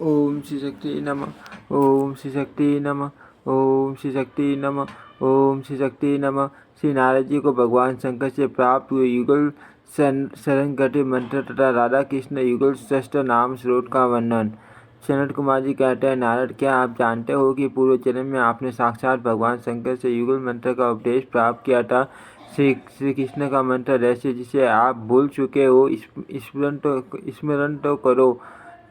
ओम श्री शक्ति नमः। ओम श्री शक्ति नमः। ओम श्री शक्ति नमः। ओम श्री शक्ति नमः। श्री नारद जी को भगवान शंकर से प्राप्त हुए युगल शरण घटित मंत्र तथा राधा कृष्ण युगल श्रेष्ठ नाम स्रोत का वर्णन। सनत कुमार जी कहते हैं, नारद, क्या आप जानते हो कि पूर्व जन्म में आपने साक्षात भगवान शंकर से युगल मंत्र का उपदेश प्राप्त किया था। श्री कृष्ण का मंत्र रहस्य जिसे आप भूल चुके हो, स्मरण तो करो।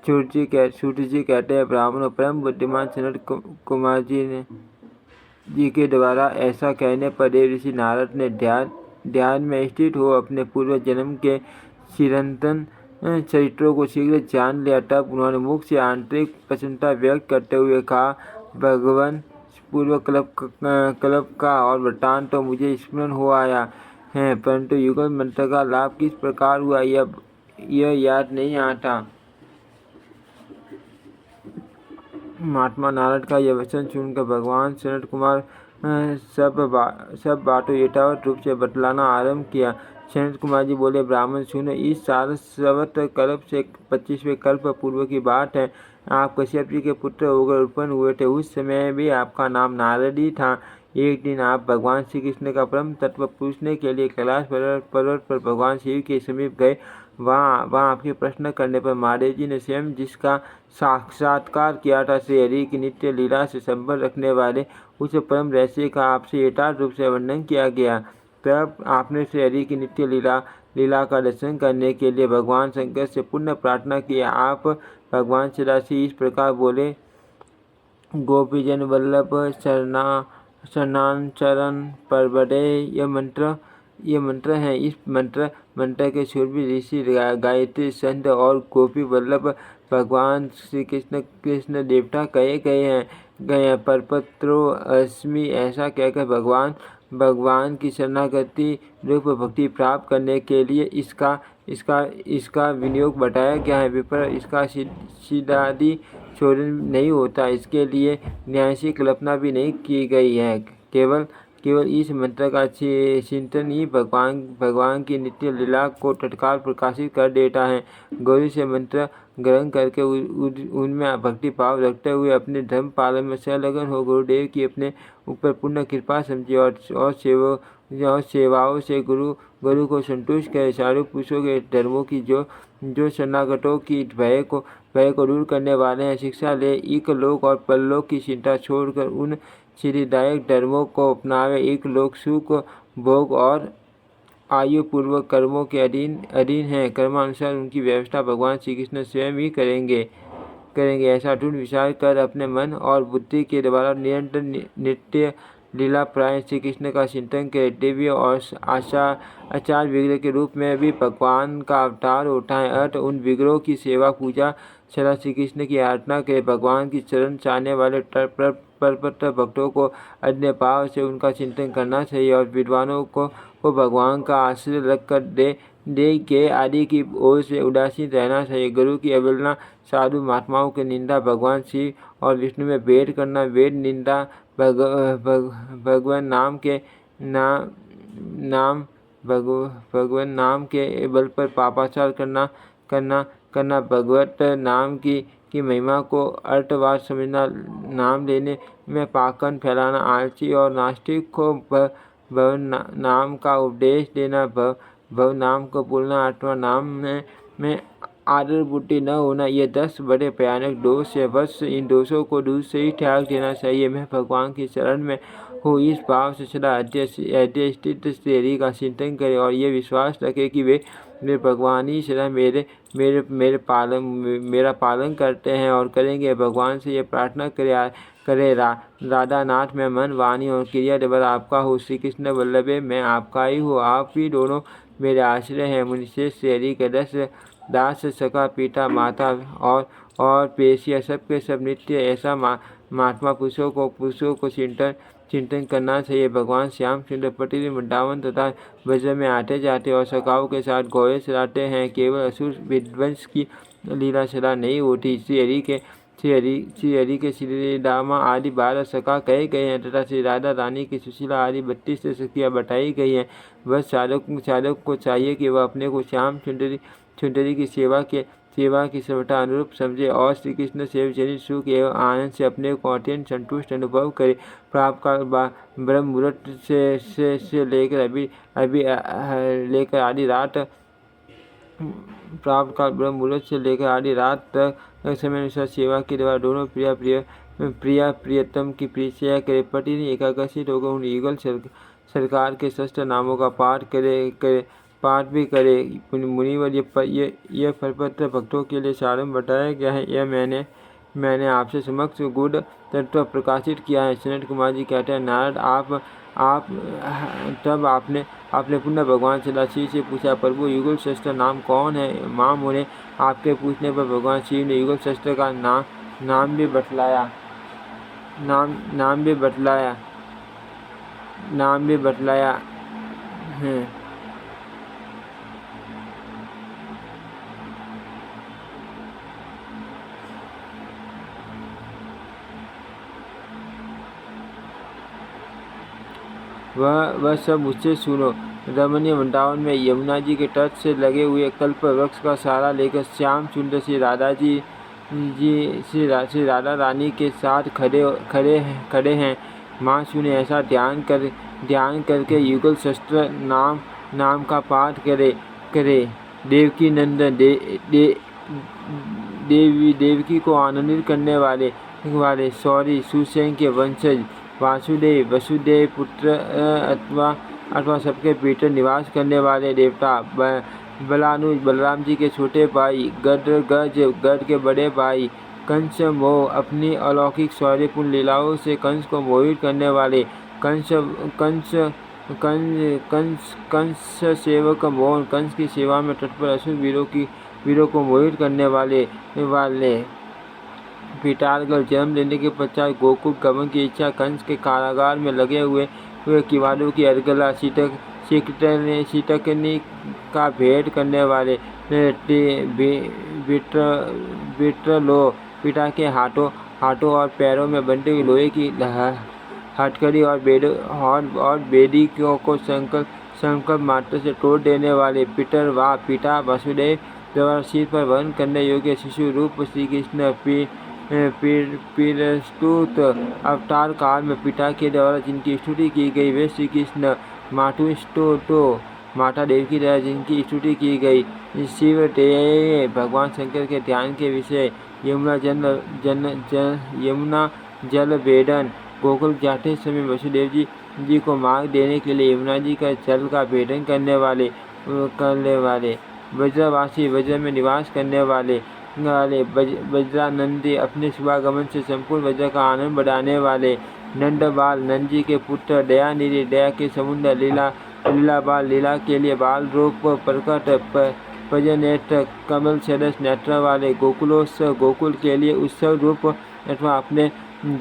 सूर्य जी कहते हैं, ब्राह्मणों, परम बुद्धिमान सनत कुमार जी के द्वारा ऐसा कहने पर देव ऋषि नारद ने ध्यान में स्थित हो अपने पूर्व जन्म के चिरंतन चरित्रों को शीघ्र जान लिया। तब उन्होंने मुख से आंतरिक प्रसन्नता व्यक्त करते हुए कहा, भगवान, पूर्व कल्प का और वृत्तांत तो मुझे स्मरण हो आया है, परंतु युगल मंत्र का लाभ किस प्रकार हुआ यह याद नहीं आता। महात्मा नारद का यह वचन सुनकर भगवान सनत कुमार सब बातों यथावत रूप से बतलाना आरंभ किया। सनत कुमार जी बोले, ब्राह्मण सुनो, इस सारस्वत कल्प से 25वें कल्प पूर्व की बात है। आप कश्यप जी के पुत्र होकर उत्पन्न हुए थे। उस समय भी आपका नाम नारद ही था। एक दिन आप भगवान श्री कृष्ण का परम तत्व पूछने के लिए कैलाश पर्वत पर भगवान शिव के समीप गए। वहाँ आपके प्रश्न करने पर महादेव जी ने स्वयं जिसका साक्षात्कार किया था, श्री हरि की नित्य लीला से संबंध रखने वाले उस परम रहस्य का आपसे यथार्थ रूप से वर्णन किया गया। तब आपने श्री हरि की नित्य लीला का दर्शन करने के लिए भगवान शंकर से पुण्य प्रार्थना की। आप भगवान सदाशिव इस प्रकार बोले, गोपीजन वल्लभ शरणाचरण परवड़े। यह मंत्र है। इस मंत्र के शूरवीर ऋषि गायत्री संत और गोपी वल्लभ भगवान श्री कृष्ण देवता कहे गए हैं। परपत्रो अस्मि, ऐसा कहकर भगवान की शरणागति रूप भक्ति प्राप्त करने के लिए इसका विनियोग बताया गया है। विपर इसका सीधादी चोरण नहीं होता। इसके लिए न्यासी कल्पना भी नहीं की गई है। केवल इस मंत्र का चिंतन ही भगवान की नित्य लीला को तत्काल प्रकाशित कर देता है। गौरी से मंत्र ग्रहण करके उनमें भक्ति भाव रखते हुए अपने धर्म पालन में संलग्न हो गुरुदेव की अपने ऊपर पूर्ण कृपा समझे और सेवाओं से गुरु को संतुष्ट करे। साधु पुरुषों के धर्मों की जो शरणागतों की भय को दूर करने वाले हैं, शिक्षा ले इकलोक और परलोक की चिंता छोड़कर उन सिद्धिदायक धर्मों को अपनावे। इकलोक सुख भोग और आयु पूर्वक कर्मों के अधीन है। कर्मानुसार उनकी व्यवस्था भगवान श्री कृष्ण स्वयं ही करेंगे। ऐसा दृढ़ विचार कर अपने मन और बुद्धि के द्वारा निरंतर नित्य लीला प्राय श्री कृष्ण का चिंतन करें। दिव्य और आचार विग्रह के रूप में भी भगवान का अवतार होता है। अर्थ उन विग्रहों की सेवा पूजा सदा श्री कृष्ण की आराधना करें। भगवान की चरण चाहने वाले परपत्र भक्तों को अन्य भाव से उनका चिंतन करना चाहिए और विद्वानों को भगवान का आश्रय रख कर दे के आदि की ओर से उदासीन रहना चाहिए। गुरु की अवहेलना, साधु महात्माओं की निंदा, भगवान शिव और विष्णु में भेद करना, वेद निंदा, भगवान नाम के बल पर पापाचार करना, भगवत नाम की महिमा को अर्थवाद समझना, नाम लेने में पाखंड फैलाना, आलसी और नास्तिक को भव नाम का उपदेश देना, भव नाम को बोलना, आत्मा नाम में आदर बुद्धि न होना, ये 10 बड़े भयानक दोष है। बस इन दोषों को दूर से ही त्याग देना चाहिए। मैं भगवान की शरण में हूँ, इस भाव से सदा हृदय स्थित श्री हरि का चिंतन करें और ये विश्वास रखें कि वे भगवान ही सदा मेरा पालन करते हैं और करेंगे। भगवान से ये प्रार्थना करे राधा नाथ में मन, वाणी और क्रिया द्वारा आपका हो। श्री कृष्ण वल्लभे मैं आपका ही हूँ, आप ही दोनों मेरे आश्रय हैं। मुझसे श्री हरि के दास सखा पिता माता और पेशिया सबके सब नित्य ऐसा महात्मा पुरुषों को चिंतन करना चाहिए। भगवान श्याम सुंदर प्रतिदिन वृंदावन तथा ब्रज में आते जाते और सखाओं के साथ घोड़े चलाते हैं। केवल असुर विध्वंस की लीला सदा नहीं होती। श्री हरि के श्री रामा आदि 12 सखा कहे गए हैं तथा श्री राधा रानी की सुशीला आदि 32 सखियाँ बताई गई हैं। बस साधक को चाहिए कि वह अपने को श्याम सुंदरी की सेवा सेवा की सर्वथा अनुरूप समझे और श्री कृष्ण सेव जनित सुख एवं आनंद से अपने को अत्यंत संतुष्ट अनुभव करे। प्राप्त काल ब्रह्म मुहूर्त से लेकर आधी रात प्राप्त काल ब्रह्म मुहूर्त से लेकर आधी रात तक समय अनुसार सेवा के द्वारा दोनों प्रियतम की प्रीतिया करे। पति एकादशी होकर उन युगल सरकार के शस्त्र नामों का पाठ भी करे। मुनिवर ये फलपत्र भक्तों के लिए सारम बताया गया है। यह मैंने आपसे समक्ष गुड़ तत्व प्रकाशित किया है। सनत कुमार जी कहते हैं, नारद तब आपने पुनः भगवान सदाशिव से पूछा, प्रभु युगल शस्त्र नाम कौन है? माम उन्हें आपके पूछने पर भगवान शिव ने युगल शस्त्र का नाम भी बतलाया है। वह सब मुझसे सुनो। रमणीय वृंदावन में यमुना जी के तट से लगे हुए कल्प वृक्ष का सहारा लेकर श्याम सुंदर श्री राधा रानी के साथ खड़े हैं। माँ सुने ऐसा ध्यान करके युगल शस्त्र नाम का पाठ करे। देवकी नंदन देवकी को आनंदित करने वाले सौरी सुसेन के वंशज वसुदेव पुत्र अथवा सबके भीतर निवास करने वाले देवता बलानुज बलराम जी के छोटे भाई गद के बड़े भाई कंस मोह अपनी अलौकिक शौर्यपूर्ण लीलाओं से कंस को मोहित करने वाले कंस सेवक मोहन कंस की सेवा में तत्पर असुर वीरों को मोहित करने वाले पिटारगढ़ जन्म लेने के पश्चात गोकुल गमन की इच्छा कंस के कारागार में लगे हुए किवाड़ों की अर्गला शीतकनी का भेद करने वाले बिट्रलो पिता के हाथों और पैरों में बंधे हुए लोहे की हथकड़ी और बेदी को संकल्प मात्र से तोड़ देने वाले पिता वसुदेव द्वारा सिर पर वहन करने योग्य शिशु रूप श्री कृष्ण पीरस्तुत अवतार काल में पिता के द्वारा जिनकी स्तुति की गई वे श्री कृष्ण माता देवी की द्वारा जिनकी स्तुति की गई शिव देव भगवान शंकर के ध्यान के विषय यमुना जल वेदन गोकुल जाते समय वसुदेव जी को मार्ग देने के लिए यमुना जी का जल का भेदन करने वाले वज्रवासी वज्र में निवास करने वाले वज्रानंदी अपने शुभागमन से संपूर्ण वज्र का आनंद बढ़ाने वाले नंदबाल नंद जी के पुत्र दयानिधि दया के समुद्र लीला बाल लीला के लिए बाल रूप प्रकट प्रजनेत्र कमल सदस्य नेत्र वाले गोकुलोत्सव गोकुल के लिए उत्सव रूप अथवा अपने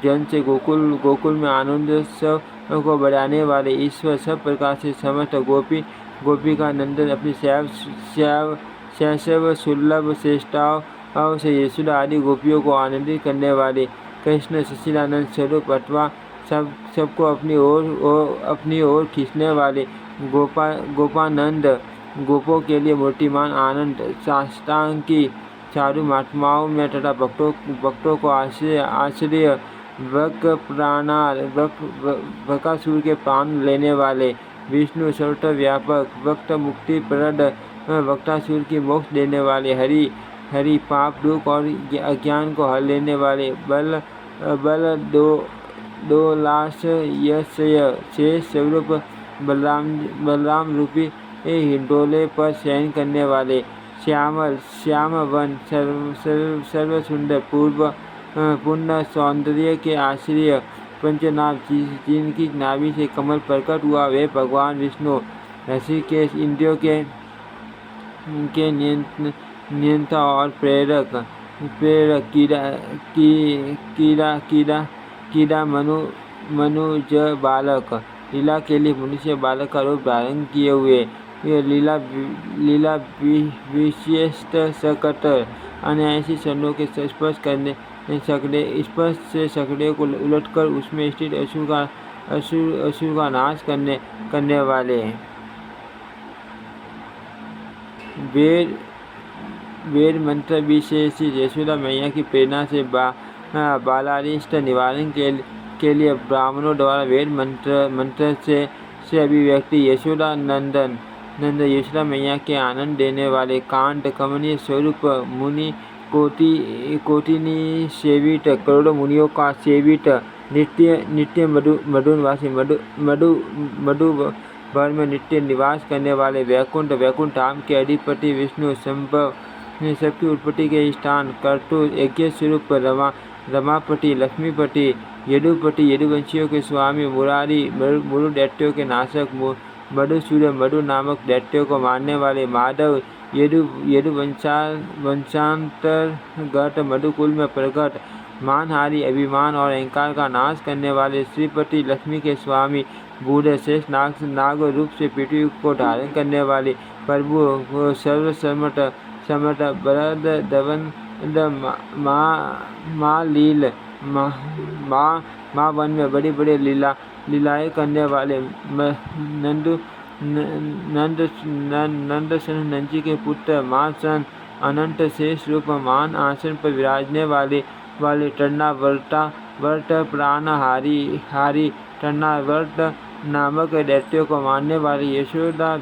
जन से गोकुल में आनंदोत्सव को बढ़ाने वाले ईश्वर सब प्रकार से समस्त गोपी का नंदन अपनी शैशव सुलभ श्रेष्ठताओं से यशोदा आदि गोपियों को आनंदित करने वाले कृष्ण सच्चिदानंद स्वरूप अथवा सबको अपनी ओर खींचने वाले गोपानंद गोपों के लिए मूर्तिमान आनंद साष्टांग की चारु महात्माओं में तथा भक्तों को आश्रय वक प्राणार वकासुर के प्राण लेने वाले विष्णु सर्वव्यापक वक्त मुक्ति प्रद वक्तासुर की मोक्ष देने वाले हरि पाप दुख और अज्ञान को हर लेने वाले बल दो लाश यशय शेष स्वरूप बलराम रूपी हिंडोले पर शयन करने वाले श्याम वन सर्व सुंदर पूर्ण सौंदर्य के आश्रय पंचनाभ जिनकी नाभि से कमल प्रकट हुआ वे भगवान विष्णु ऋषिकेश इंद्रियों के नियंता और प्रेरक कीड़ा मनुज बालक लीला के लिए मनुष्य बालक का रूप धारण किए हुए ये लीला विशिष्ट सकट अनायासी सन्नों के स्पर्श से सकड़े को उलटकर उसमें स्थित असुर का नाश करने वाले वेद मंत्र विशेष यशोदा मैया की प्रेरणा से बालारिष्ट निवारण के लिए ब्राह्मणों द्वारा वेद मंत्र से अभिव्यक्ति यशोदा नंदन यशोदा मैया के आनंद देने वाले कांड कमनीय स्वरूप मुनि कोटिनी सेवित करोड़ों मुनियों का सेवित नित्य मधुनवासी मधु भर में नित्य निवास करने वाले वैकुंठ धाम के अधिपति विष्णु संभव सबकी उत्पत्ति के स्थान कर्तु यज्ञ स्वरूप रमापति लक्ष्मीपति यदुपति यदुवंशियों के स्वामी मुरारी मुरु दैत्यों के नाशक मधुसूर्य मधु नामक दैत्यों को मारने वाले माधव यदु वंशांतर्गत मधुकुल में प्रकट मानहारी अभिमान और अहंकार का नाश करने वाले श्रीपति लक्ष्मी के स्वामी बूढ़े शेष नाग रूप से पृथ्वी को धारण करने वाले प्रभु सर्वसमर्थ बरद दवन माँ लील माँ वन में बड़ी बड़ी लीलाएं करने वाले नंदजी के पुत्र माँ सन अनंत शेष रूप मान आसन पर विराजने वाले टन्नावर्त प्राणहारी टन्नावर्त नामक दैत्यों को मारने वाले यशोदा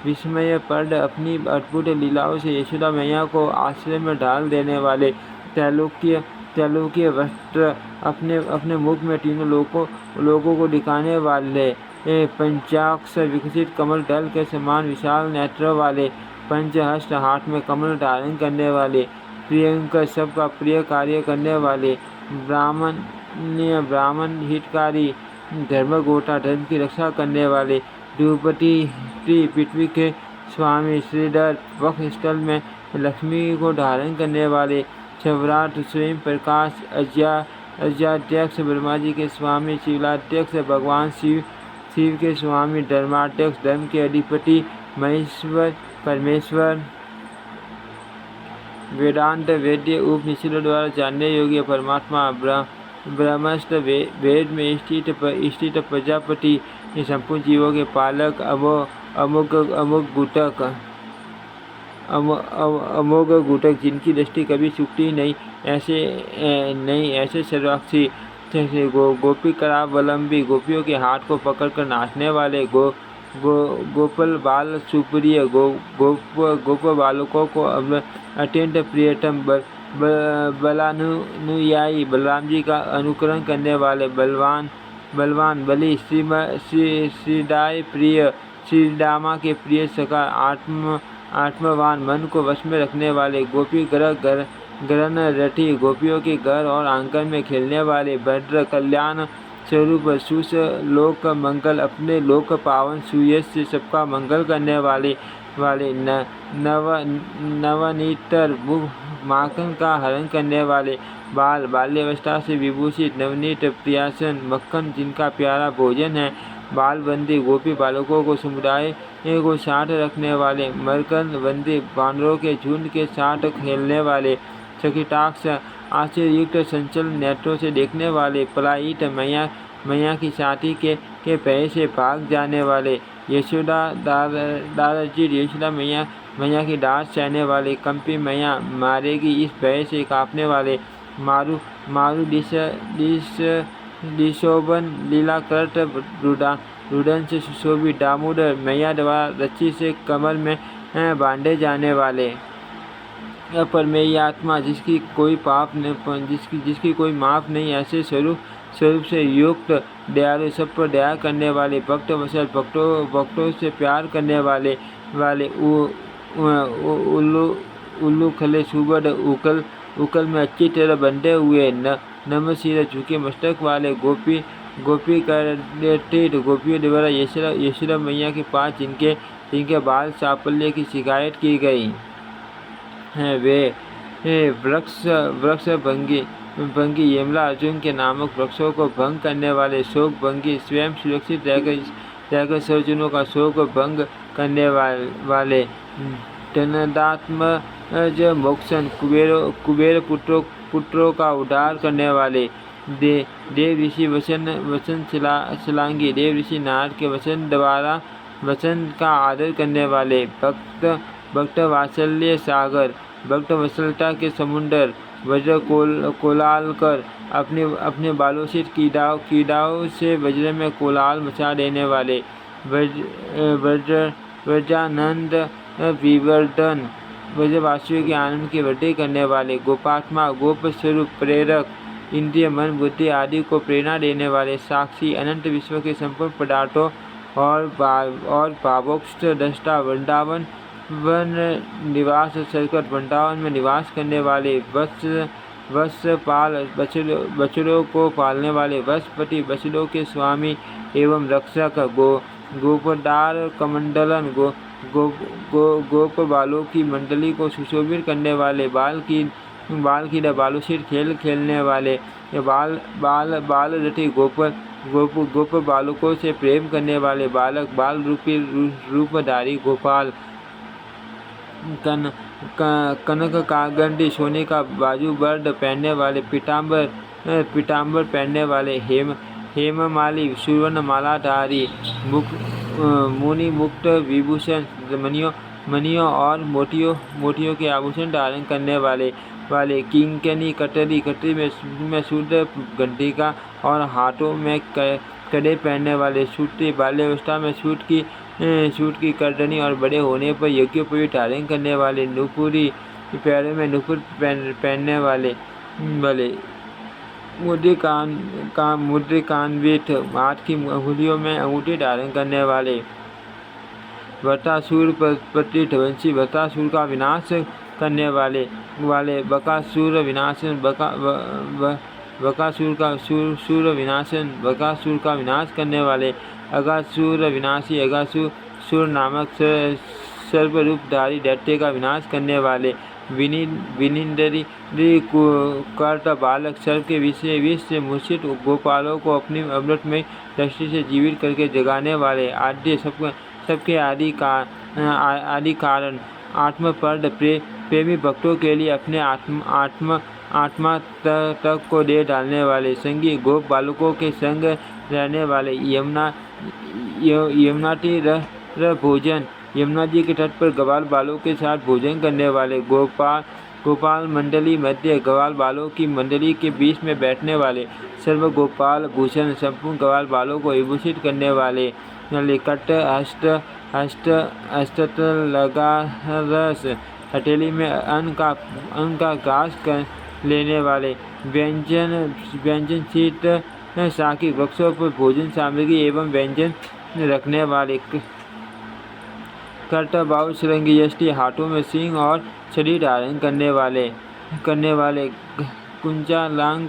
विस्मय पर अपनी अद्भुत लीलाओं से यशोदा मैया को आश्रय में डाल देने वाले त्रैलोक्य वस्त्र अपने मुख में तीनों लोगों को दिखाने वाले पंचाक्ष विकसित कमल दल के समान विशाल नेत्रों वाले पंचहस्त हाथ में कमल धारण करने वाले प्रियंकर सबका प्रिय कार्य करने वाले ब्राह्मण हितकारी धर्मगोता धर्म की रक्षा करने वाले द्रौपदी पृथ्वी के स्वामी श्रीधर वक्षस्थल में लक्ष्मी को धारण करने वाले शिवराट स्वयं प्रकाश अज्याध्यक्ष ब्रह्मा जी के स्वामी शिवलाध्यक्ष भगवान शिव के स्वामी धर्माध्यक्ष धर्म के अधिपति महेश्वर परमेश्वर वेदांत वेद्य उपनिषदों द्वारा जानने योग्य परमात्मा ब्रह्मस्थ वेद में स्थित प्रजापति संपूर्ण जीवों के पालक अमोघ गुटक जिनकी दृष्टि कभी चूकती नहीं ऐसे सर्वाक्षी गोपी करावलंबी गोपियों के हाथ को पकड़कर नाचने वाले गोपाल बाल सुप्रिय गोप बालकों को अत्यंत प्रियतम बलानुयायी बलराम जी का अनुकरण करने वाले बलवान बलि श्रीदाय प्रिय श्रीदामा के प्रिय सका आत्मवान मन को वश में रखने वाले गोपी गरन रथी गोपियों के घर और आंगन में खेलने वाले भद्र कल्याण स्वरूप सुस लोक मंगल अपने लोक पावन सुयश से सबका मंगल करने वाले नवनीतर माखन का हरण करने वाले बाल्यावस्था से विभूषित नवनीत प्रियासन मक्खन जिनका प्यारा भोजन है बालबंदी गोपी बालकों को समुदाय को साथ रखने वाले मरकंद बंदी बानरों के झुंड के साथ खेलने वाले सखिताक्ष आश्चर्ययुक्त संचल नेत्रों से देखने वाले पलायित मैया की छाती के पैर से भाग जाने वाले यशोदा दादाजी यशोदा मैया की डांट सहने वाले कंपी मैया मारेगी इस भय से कांपने वाले मारू दिशोबन लीलाकृत रुदन से सुशोभित दामोदर मैया द्वारा रच्ची से कमर में बांधे जाने वाले परमेय आत्मा जिसकी कोई पाप नहीं जिसकी कोई माफ नहीं ऐसे स्वरूप से युक्त दयालु सब पर दया करने वाले भक्त वसल भक्तों से प्यार करने वाले उल्लू खले सुबद उकल में अच्छी तरह बंधे हुए नम सिर झुके मस्तक वाले गोपी कर गोपियों द्वारा यशोदा मैया के पास जिनके बाल साफल्य की शिकायत की गई हैं वे वृक्ष भंगी यमला अर्जुन के नामक वृक्षों को भंग करने वाले शोक भंगी स्वयं सुरक्षित रहकर सज्जनों का शोक भंग करने वाले धनदात्म मोक्षण कुबेर पुत्रों का उद्धार करने वाले देव ऋषि वचन शिलांगी देव ऋषि नारद के वचन द्वारा वचन का आदर करने वाले भक्त वात्सल्य सागर, भक्त वत्सलता के समुंदर, वज्र कोलाल कर अपने बालों से कीड़ाओं से वज्र में कोलाहल मचा देने वाले, वज्रानंद विवर्धन, ब्रजवासियों के आनंद की वृद्धि करने वाले, गोपात्मा, गोप स्वरूप, प्रेरक, इंद्रिय, मन, बुद्धि आदि को प्रेरणा देने वाले, साक्षी, अनंत विश्व के संपूर्ण पदार्थों और भावोक्त दृष्टा, वृंदावन वन निवास सरकट, वृंदावन में निवास करने वाले, वत्सपाल, बछड़ों को पालने वाले, वत्सपति, बछड़ों के स्वामी एवं रक्षक, गोपदार कमंडलन, गोप बालों की मंडली को सुशोभित करने वाले, बाल की बालों से खेल खेलने वाले, बाल रति, गोप बालकों से प्रेम करने वाले, बालक, बाल रूपी रूपधारी गोपाल, कनक कागंडी, सोने का बाजूबंद पहनने वाले, पीताम्बर पहनने वाले, हेममाली, सुवर्ण मालाधारी, मुनि मुक्त विभूषण, मणियों और मोतियों के आभूषण धारण करने वाले, किंकनी, कटरी में शुद्ध घंटिका और हाथों में कड़े पहनने वाले, सूत्री, बाल्यावस्था में सूट की करदनी और बड़े होने पर यज्ञोपवीत धारण करने वाले, नुपुरी, पैरों में नुपुर पहनने वाले, मुद्रिकान्वित, हाथ की अंगुलियों में अंगूठी धारण करने वाले, वृत्रासुर पति ध्वंसी, वृत्रासुर का विनाश करने वाले, बकासुर विनाशन, बकासुर का विनाश करने वाले, अगासुर विनाशी, अगासुर नामक सर्वरूपधारी दैत्य का विनाश करने वाले, विनिंदरी कर्त बालक, सर्व के विष से मूर्छित गोपालों को अपनी अमृत में दृष्टि से जीवित करके जगाने वाले, आद्य, सबके आदि कारण, आत्मपद, प्रेमी भक्तों के लिए अपने आत्मा तक को दे डालने वाले, संगी, गोप बालकों के संग रहने वाले, यमुना भोजन, यमुना जी के तट पर ग्वाल बालों के साथ भोजन करने वाले, गोपाल मंडली मध्य, ग्वाल बालों की मंडली के बीच में बैठने वाले, सर्व गोपाल भूषण, संपूर्ण ग्वाल बालों को विभूषित करने वाले, कट हस्त लगा रस, हथेली में अन्न का घास कर लेने वाले, व्यंजन शीत साकी, वृक्षों पर भोजन सामग्री एवं व्यंजन रखने वाले, कर्त बाहु श्रृंगी यष्टि, हाथों में सिंह और छड़ी धारण करने वाले, कुंचा लांग,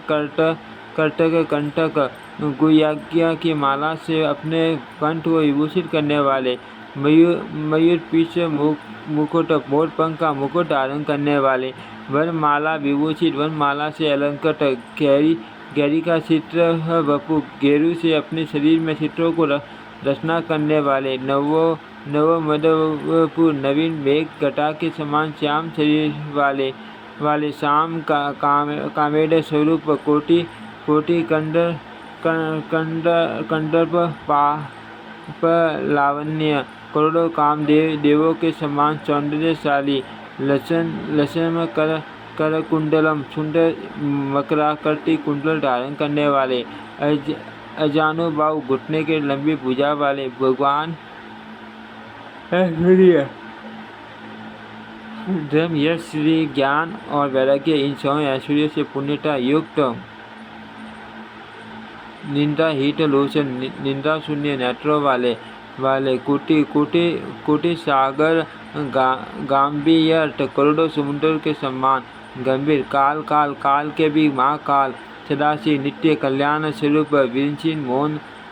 कंटक, गुयाज्ञा की माला से अपने कंठ को विभूषित करने वाले, मयूर पीछ मुकुट, मोर पंख का मुकुट धारण करने वाले, वनमाला विभूषित, वनमाला से अलंकृत, गैरी का चित्र वपु, गेरू से अपने शरीर में चित्रों को रचना करने वाले, नव मदवपुर, नवीन मेघ घटा के समान श्याम शरीर वाले, शाम कामेड स्वरूप, कोटि कंदर्प पाप लावण्य, करोड़ों काम देवों के समान सौंदर्यशाली, लसन कर कुंडलम, सुंदर मकराकृति कुंडल धारण करने वाले, अजानुबाहु, घुटने के लंबी भुजा वाले, भगवान ऐश्वर्य, धर्म, यश, श्री, ज्ञान और वैराग्य, इन छह ऐश्वर्य से पुण्यता युक्त, निंदा हित लोचन, निंदा शून्य नेत्रों वाले, कोटि सागर गांभीर्य, करोड़ों समुद्र के समान गंभीर, काल के भी महाकाल, सदाशिव, नित्य कल्याण स्वरूप, विरचिन,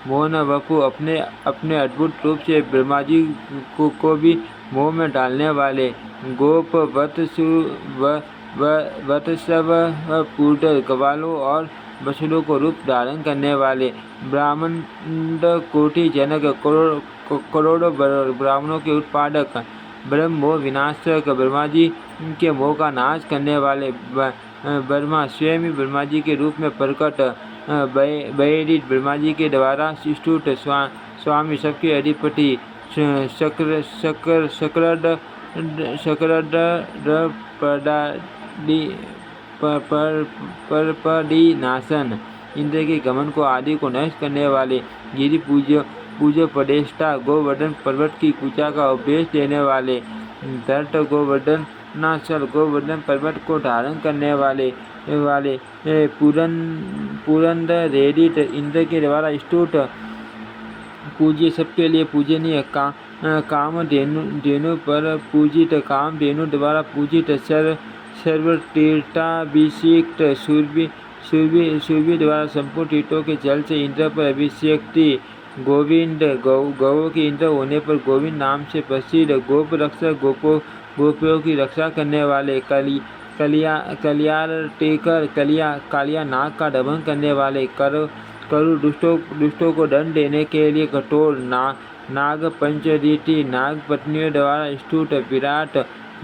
मौन वपु, अपने अद्भुत रूप से ब्रह्मा जी को भी मोह में डालने वाले, गोप वत्सव पूर्दर, ग्वालों और बछड़ों को रूप धारण करने वाले, ब्राह्मण कोटि जनक, करोड़ों ब्राह्मणों के उत्पादक, ब्रह्म मोह विनाशक, ब्रह्मा जी के मोह का नाश करने वाले, ब्रह्मा स्वयं ब्रह्मा जी के रूप में प्रकट, बैरित, ब्रह्मा जी के द्वारा स्तुत, स्वामी, सबके अधिपति, शक्रद परपदीनाशन, इंद्र के गमन को आदि को नष्ट करने वाले, गिरि पूज्य पदेष्टा, गोवर्धन पर्वत की पूजा का उपदेश देने वाले, धर्त गोवर्धन नाचल, गोवर्धन पर्वत को धारण करने वाले पुरंदर रेडित, इंद्र के द्वारा स्तुत पूज्य, सबके लिए पूजनीय, कामधेनु पर पूजित, कामधेनु द्वारा पूजित, सर्वतीर्थाभिषिक्त, सूर्य द्वारा संपूर्ण तीर्थों के जल से इंद्र पर अभिषेक्ति, गोविंद, गौओं के इंद्र होने पर गोविंद नाम से प्रसिद्ध, गोप रक्षक, गोपियों की रक्षा करने वाले, कलियाटेकर, कालिया नाग का दमन करने वाले, करु दुष्टों को दंड देने के लिए कठोर, नाग पंचरीति, नाग पत्नियों द्वारा स्तुत,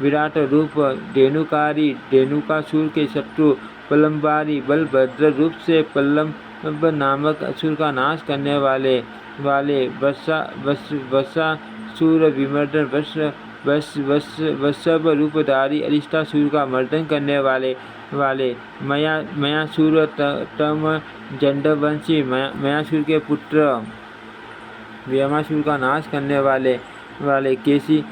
विराट रूप, धेनुकारी, धेनुकासुर के शत्रु, पलम्बारी, बलभद्र रूप से पल्लव नामक असुर का नाश करने वाले, वत्सासुर विमर्दन, वत्सव रूपधारी अरिष्टासुर का मर्दन करने वाले, मयासुर तम जंडवंशी, मयासुर के पुत्र व्योमासुर का नाश करने वाले, केसी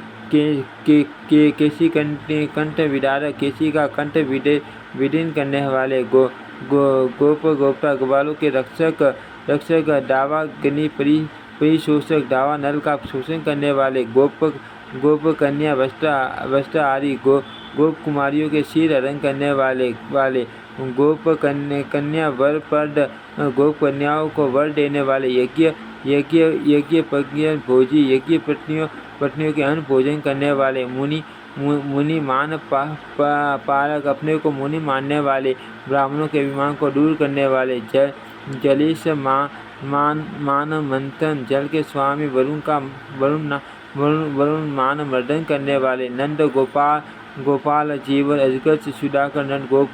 कंठ विदारक, केसी का कंठ विदीर्ण करने वाले, गोपता, ग्वालों के रक्षक, दावाग्नि परिशोषक, दावा नल का शोषण करने वाले, गोप कन्या वस्त्रहारी, गोप कुमारियों के सिर हरण करने वाले, गोप कन्या वरप्रद, गोप कन्याओं को वर देने वाले, यज्ञ भोजी, यज्ञ पत्नियों के अन्न भोजन करने वाले, मुनि मान पारक, अपने को मुनि मानने वाले, ब्राह्मणों के अभिमान को दूर करने वाले, जलिस मान मंथन, जल के स्वामी, वरुण मान मर्दन करने वाले, नंद गोपाल जीवन, अजगर से छुड़ाकर नंद गोप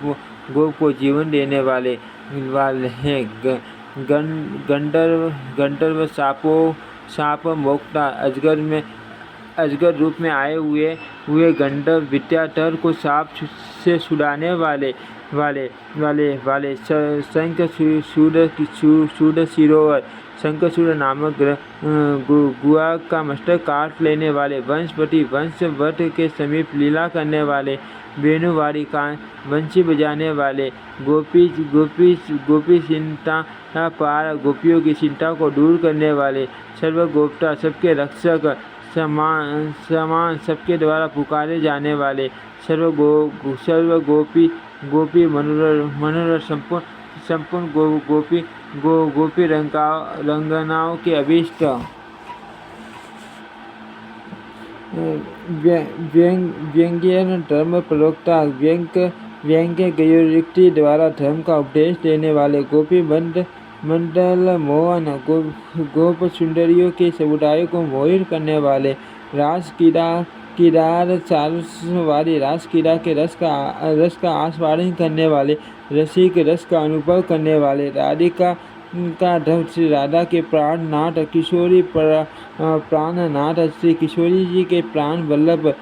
को जीवन देने वाले हैं, गंधर्व साप मोक्ता, अजगर रूप में आए हुए गंधर्व विद्याधर को साप से छुड़ाने वाले, शंख शिरोवर, शंखचूड़ नामक गुआ का मस्तक काट लेने वाले, वंशपति, वंशवट के समीप लीला करने वाले, वेणुवारी का वंशी बजाने वाले, गोपी चिंता पार, गोपियों की चिंता को दूर करने वाले, सर्वगोप्ता, सबके रक्षक, समान सबके द्वारा पुकारे जाने वाले, गोपी मनोरथ, संपूर्ण गोपी रंगनाओं के अभीष्ट, व्यंग्य धर्म प्रवक्ता, व्यंग्य गयोयुक्ति द्वारा धर्म का उपदेश देने वाले, गोपी मंडल मोहन, गोप सुंदरियों के समुदाय को मोहित करने वाले, रास किरार चारसवारी, रास कीड़ा के रस का आस्वादन करने वाले, रसिक, रस का अनुभव करने वाले, राधिका का ढंग, श्री राधा के प्राणनाथ, किशोरी प्राणनाथ, श्री किशोरी जी के प्राण वल्लभ,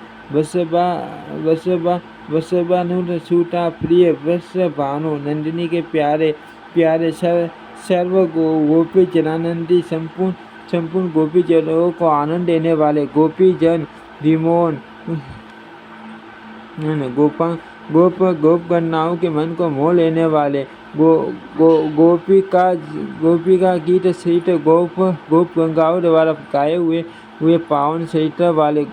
वसभानुर सूता प्रिय, वत्सभानु, नंदिनी के प्यारे, सर्व गोपी जनानंदी, संपूर्ण गोपी जनों को आनंद देने वाले, गोपी जन विमोन, गोप गन्नाओं के मन को मोह लेने वाले, गोपी का गीत सहित, गोप गंगाओं द्वारा गाए हुए पावन सहित वाले,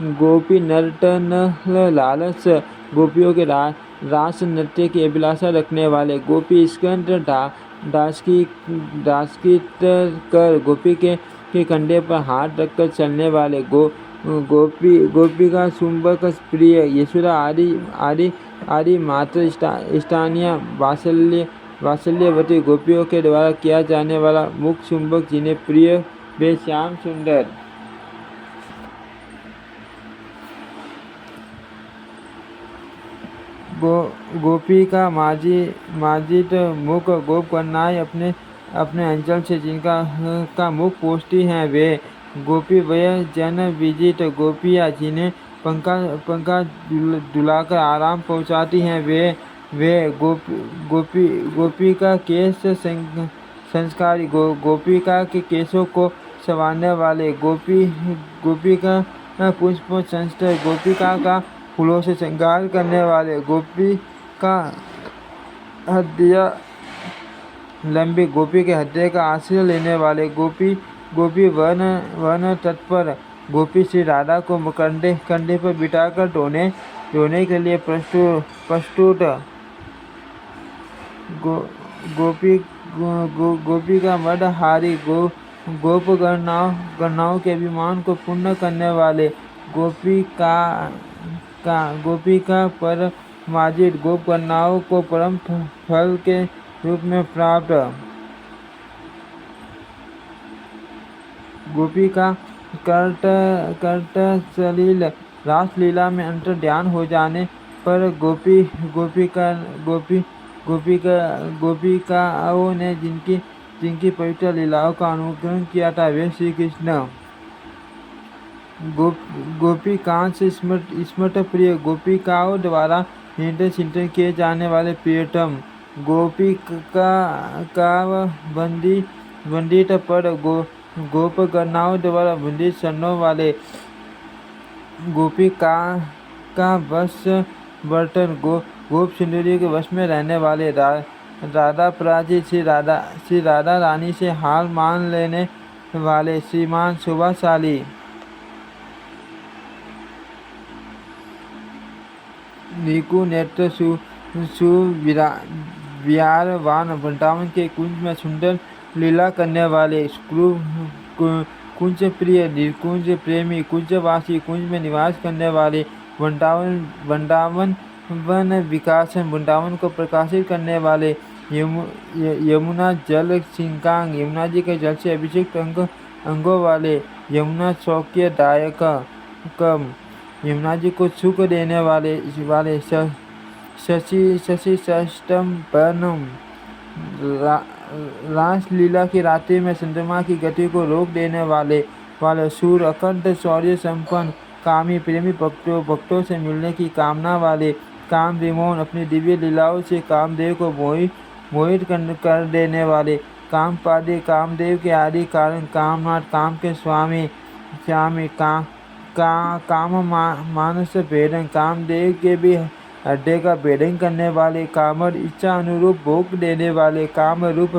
गोपी नर्तन लालस, गोपियों के रास नृत्य की अभिलाषा रखने वाले, गोपी स्कंद दासकीत कर, गोपी के कंधे पर हाथ रखकर चलने वाले, गोपी का चुंबक प्रिय, यशोदा आदि मात्र स्थानीय वात्सल्यवती गोपियों के द्वारा किया जाने वाला मुख चुंबक, जिन्हें प्रिय वे श्याम सुंदर, गोपी का माजिद मुख, गोप कन्याएं अपने अंचल से जिनका मुख पोषती हैं, वे गोपी वय जन विजित गोपियाँ, पंखा डुलाकर आराम पहुँचाती हैं। वे गोपिका केश संस्कारी, गोपिका के केशों को संवारने वाले, गोपिका पुष्प संस्टर, गोपिका का फूलों से श्रृंगार करने वाले, गोपिका हृदय लंबी, गोपी के हृदय का आश्रय लेने वाले, गोपी वन तत्पर, गोपी श्री राधा को कंधे पर बिठाकर ढोने के लिए प्रस्तुत, गोपी का मदहारी, गोप गणनाओं के अभिमान को पूर्ण करने वाले, गोपी का पर माजिद, गोप गणनाओं को परम फल के रूप में प्राप्त, गोपी का कर्ट सलील, रासलीला में अंतर ध्यान हो जाने पर गोपिकाओं ने जिनकी पवित्र लीलाओं का अनुकरण किया था वे श्री कृष्ण। गोपीकांत स्मृत प्रिय, गोपिकाओं द्वारा निरंतर चिंतन किए जाने वाले प्रियतम, गोपिका वंदित पद, गोप गणनाओं द्वारा वंदित चरणों वाले, गोपिका का वश बर्तन, गोप सिंदूरी के वश में रहने वाले, राधा पराजित, श्री राधा रानी से हार मान लेने वाले, श्रीमान शोभाशाली, निकु नेत्र सुविरावान, वृंदावन के कुंज में सुंदर लीला करने वाले, कुंज प्रिय, निर्कुंज प्रेमी, कुंजवासी, कुंज में निवास करने वाले, वृंदावन वन विकासन, वृंदावन को प्रकाशित करने वाले, यमुना जल सिंकांग, यमुना जी के जल से अभिषेक अंगों वाले, यमुना सौख्यदायक, यमुना जी को सुख देने वाले शशि षष्टम वर्णम, रासलीला की रात्रि में चंद्रमा की गति को रोक देने वाले सूर, अखंड शौर्य संपन्न, कामी प्रेमी, भक्तों से मिलने की कामना वाले, काम विमोहन, अपनी दिव्य लीलाओं से कामदेव को मोहित कर देने वाले, कामपादी, कामदेव के आदि कारण, कामनाथ, काम के स्वामी, काम मानस भेदन, कामदेव के भी हृदय का भेदन करने वाले, कामर, इच्छा अनुरूप भोग देने वाले, काम रूप,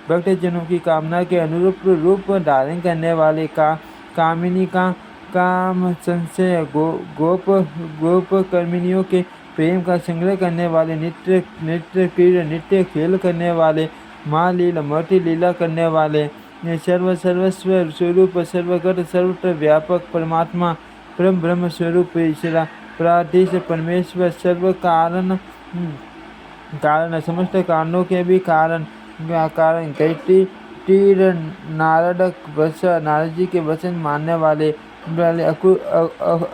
भक्तजनों की कामना के अनुरूप रूप धारण करने वाले, कामिनी का काम संशय, गोप कर्मिनियों के प्रेम का संग्रह करने वाले, नित्य खेल करने वाले, माँ लीला, मति लीला करने वाले, सर्वस्व स्वरूप, सर्वगत, सर्वत्र व्यापक परमात्मा, परम ब्रह्म स्वरूप, प्राधीश परमेश्वर, सर्व कारण, समस्त कारणों के भी कारण, तीर नारद जी के वचन मानने वाले,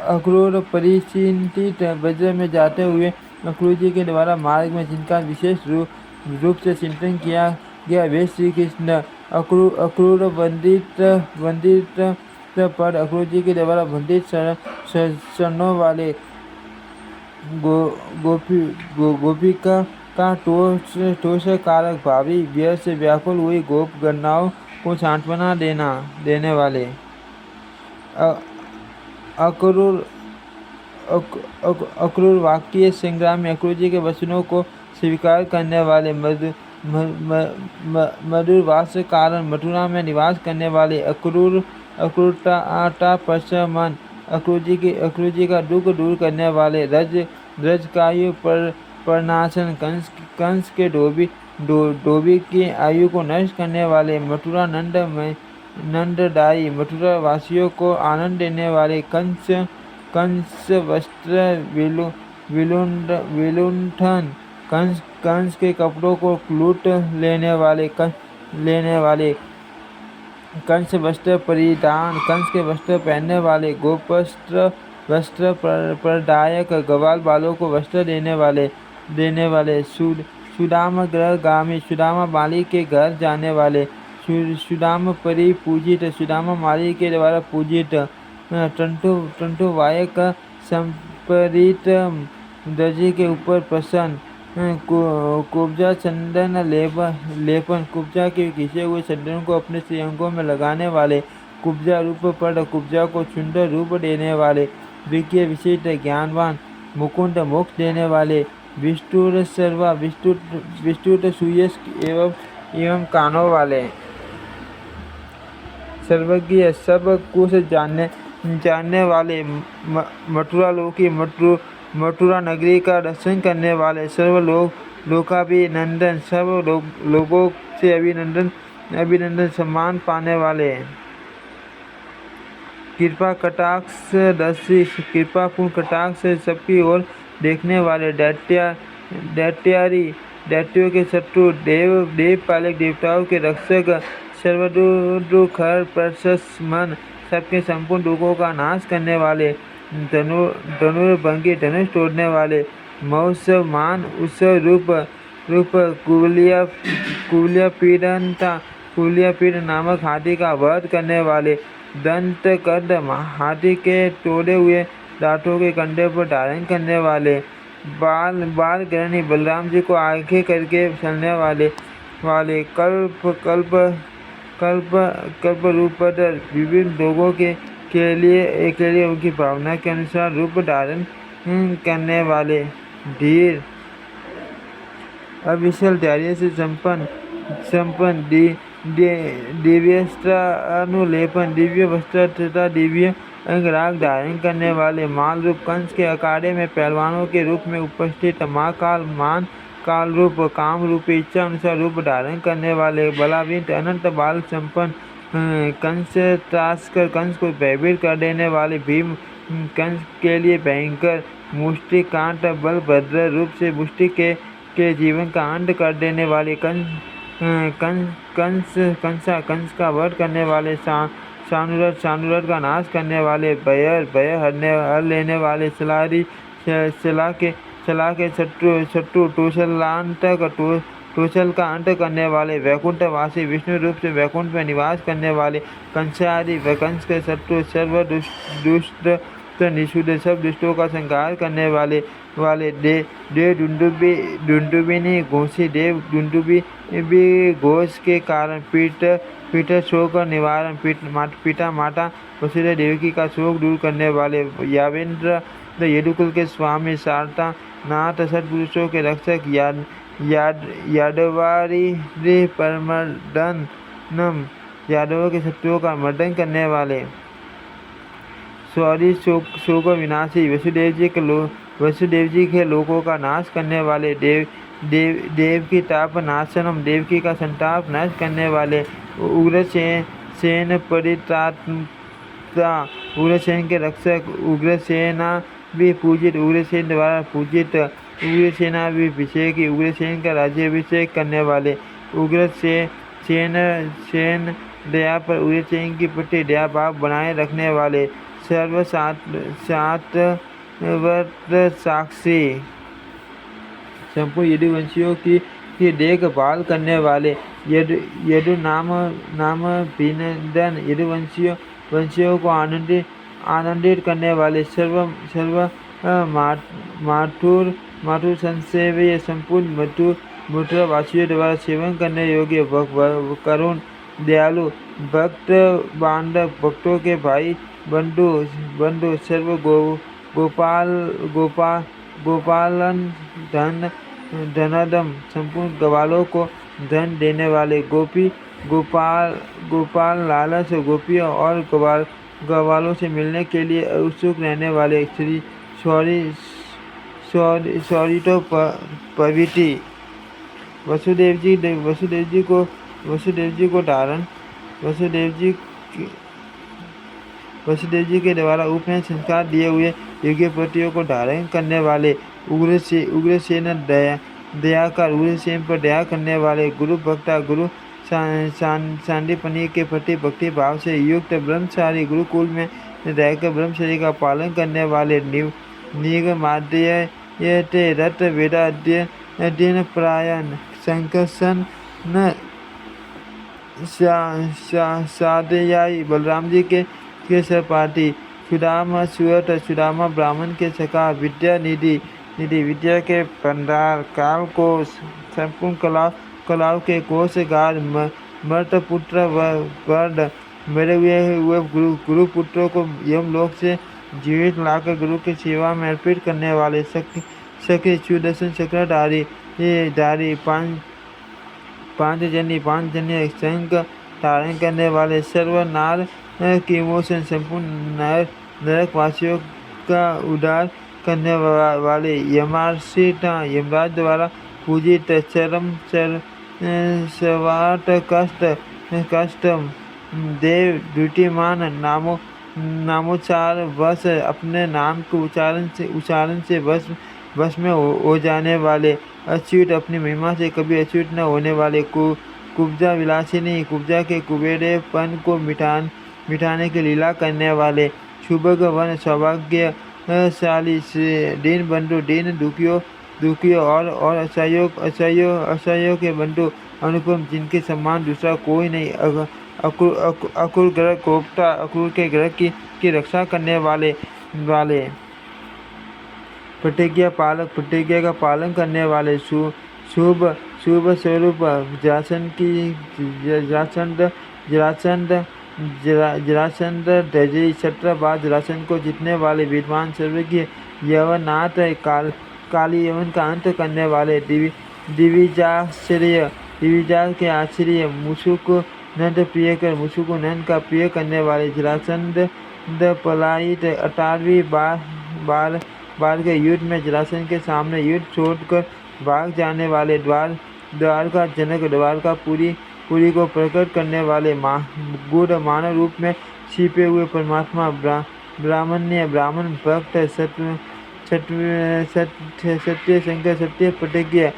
अक्रूर परिचिंतित, वज्र में जाते हुए अक्रूर जी के द्वारा मार्ग में जिनका विशेष रूप से चिंतन किया गया वे श्री कृष्ण, अक्रूर वंदित पद, अक्रूर जी के द्वारा वंदित चरणों वाले, गोपिका का टोष कारक, भावी व्यय से व्याकुल हुई गोप गणनाओं को सांत्वना देने वाले, अक्रूर वाक्य संग्राम में अक्रूर जी के वचनों को स्वीकार करने वाले, मधुर वास कारण, मथुरा में निवास करने वाले, अक्रूरता मन, अक्रूर जी का दुख दूर करने वाले, रजकायु प्रणाशन, कंस के डोबी की आयु को नष्ट करने वाले, मथुरा नंददायी, मथुरा वासियों को आनंद देने वाले, कंस वस्त्र विलुंठन, कंस के कपड़ों को लूट लेने वाले, कंस वस्त्र परिधान, कंस के वस्त्र पहनने वाले, गोपस्त्र वस्त्र प्रदायक, गवाल बालों को वस्त्र देने वाले, सुदामा ग्रहगामी, सुदामा माली के घर जाने वाले, सुदामा परि पूजित, सुदामा माली के द्वारा पूजित, टंटु वायक संपरीत दर्जे के ऊपर प्रसन्न कुब्जा चंदन लेपन कुब्जा के घिसे हुए चंदन को अपने श्रीअंगों में लगाने वाले, कुब्जा रूप पर कुब्जा को सुंदर रूप देने वाले, विज्ञ विशिष्ट ज्ञानवान, मुकुंद मोक्ष देने वाले, विष्णु सर्वा विष्णु सुयश एवं कानों वाले, सर्वज्ञ सब कुछ जानने वाले, मथुरा लोकी मथुरा नगरी का दर्शन करने वाले, लोकाभिनंदन सब लोगों से अभिनंदन सम्मान पाने वाले, कृपा कटाक्ष दर्शी कृपा पूर्ण कटाक्ष से सबकी ओर देखने वाले, दैत्यों के शत्रु, देव पालक देवताओं के रक्षक, सर्वदुख प्रशस्त मन, सबके संपूर्ण दुखों का नाश करने वाले, धनुर्भंगी धनुष तोड़ने वाले, महोत्सव मान उत्सव रूप कुलिया पीड़ नामक हाथी का वध करने वाले, दंत कद हाथी के तोड़े हुए दांतों के कंधे पर धारण करने वाले, बाल ग्रहणी बलराम जी को आगे करके चलने वाले, कल्प रूपधर विभिन्न लोगों के लिए उनकी भावना के अनुसार रूप धारण करने वाले, धीर अविचल धैर्य से संपन्न दिव्यस्त्र अनुलेपन दिव्य वस्त्र तथा दिव्य अंगराग धारण करने वाले, माल रूप कंस के अखाड़े में पहलवानों के रूप में उपस्थित, महाकाल मान काल रूप काम रूप इच्छा अनुसार रूप धारण करने वाले, बलाविंत अनंत बाल संपन्न कंस त्रास कर कंस को भयभीत कर देने वाले, भीम कंस के लिए भयंकर मुष्टि कांट बलभद्र रूप से मुष्टि के जीवन का अंत कर देने वाले, कंस का वध करने वाले, सानुरथ का नाश करने वाले, भय हर लेने वाले, सला के शत्रु टूसल का अंत करने वाले, वैकुंठवासी विष्णु रूप से वैकुंठ में निवास करने वाले, कंसादि कंस के शत्रु सर्व दुष्ट निषुद्ध सब दुष्टों का संहार करने वाले, देव दुंदुबिनी घोषी देव दुंदुबी घोष के कारण पीठ शोक निवारण, पिता माता वसुदेव देवकी का शोक दूर करने वाले, यावेंद्र यदुकुल के स्वामी, शारदा नाथ सत्पुरुषों के रक्षक, यादवारी परमर्दनम यादवों के शत्रुओं का मर्दन करने वाले, सॉरी शोक विनाशी वसुदेव जी के लोगों का नाश करने वाले, देव की ताप नाशनम देवकी का संताप नाश करने वाले, उग्रसेन परित्राता उग्रसेन के रक्षक, उग्रसेना भी पूजित उग्रसेन द्वारा पूजित, उग्रसेना भी अभिषेकी उग्रसेन का राज्याभिषेक करने वाले, उग्रसेन दया पर उग्रसेन की प्रति दया भाव बनाए रखने वाले, सात्वत साक्षी संपूर्ण यदुवंशियों की देखभाल करने वाले, यदु नाम भिनंदन यदुवंशियों को आनंदित करने वाले, सर्व माथुर संसेव्य संपूर्ण मथुरा वासियों द्वारा सेवन करने योग्य, करुण दयालु भक्त बांधव भक्तों के भाई बंधु सर्व गोपालन धनदम संपूर्ण गवालों को धन देने वाले, गोपाल लालच गोपियों और गवालों से मिलने के लिए उत्सुक रहने वाले, श्री सॉरी तो पविटी वसुदेव जी के द्वारा उपनयन संस्कार दिए हुए योग्य पतियों को धारण करने वाले, उग्रसेन दयाकर उग्रसेन पर दया करने वाले, गुरु भक्ता गुरु सांदीपनी के प्रति भक्ति भाव से युक्त ब्रह्मचारी, गुरुकुल में रहकर ब्रह्मचर्य का पालन करने वाले, निगमाद्यते रत वेदाध्ययन प्रायण संकर्षण साधयाई बलराम जी के सहपाठी, सुदामा सुअट सुदामा ब्राह्मण के सखा विद्या निधि निधि विद्या के भंडार काल को संपूर्ण कलाओं के कोषगार मर्त पुत्र वर्ण मरे हुए गुरु पुत्रों को यमलोक से जीवित लाकर गुरु की सेवा में अर्पित करने वाले सखी सुदर्शन चक्रधारी धारी पांच जनी संग धारण करने वाले सर्वनार की मोशन संपूर्ण नरकवासियों का उद्धार करने वाले यमराज द्वारा पूजित चरम सवाट कष्ट देव द्वितीयमान नामोच्चार वश अपने नाम के उच्चारण से वश में हो जाने वाले अच्युत अपनी महिमा से कभी अच्युत न होने वाले कुब्जा विलासिनी कुब्जा के कुबेरेपन को मिटाने की लीला करने वाले शुभग वन सौभाग्यशाली दीन बंधु दीन दुखियों और असह्यों के बंधु अनुपम जिनके समान दूसरा कोई नहीं अक्रूर ग्रह कोप्ता अक्रूर के ग्रह की रक्षा करने वाले प्रतिज्ञा का पालन करने वाले शुभ स्वरूप जरासंध ध्वजी छत्रबाद जरासंध को जीतने वाले विद्वान सर्वज्ञ यवनाथ काली यवन का अंत करने वाले दिविजा के आश्चर्य मुसुक नंद प्रिय कर मुसुक नंद का प्रिय करने वाले जरासंध पलायित 18वीं बार के युद्ध में जरासंध के सामने युद्ध छोड़कर भाग जाने वाले द्वारका जनक द्वारकापुरी को प्रकट करने वाले गूढ़ मानव रूप में छिपे हुए परमात्मा ब्राह्मण भक्त सत्य शंकर सत्य प्रतिज्ञ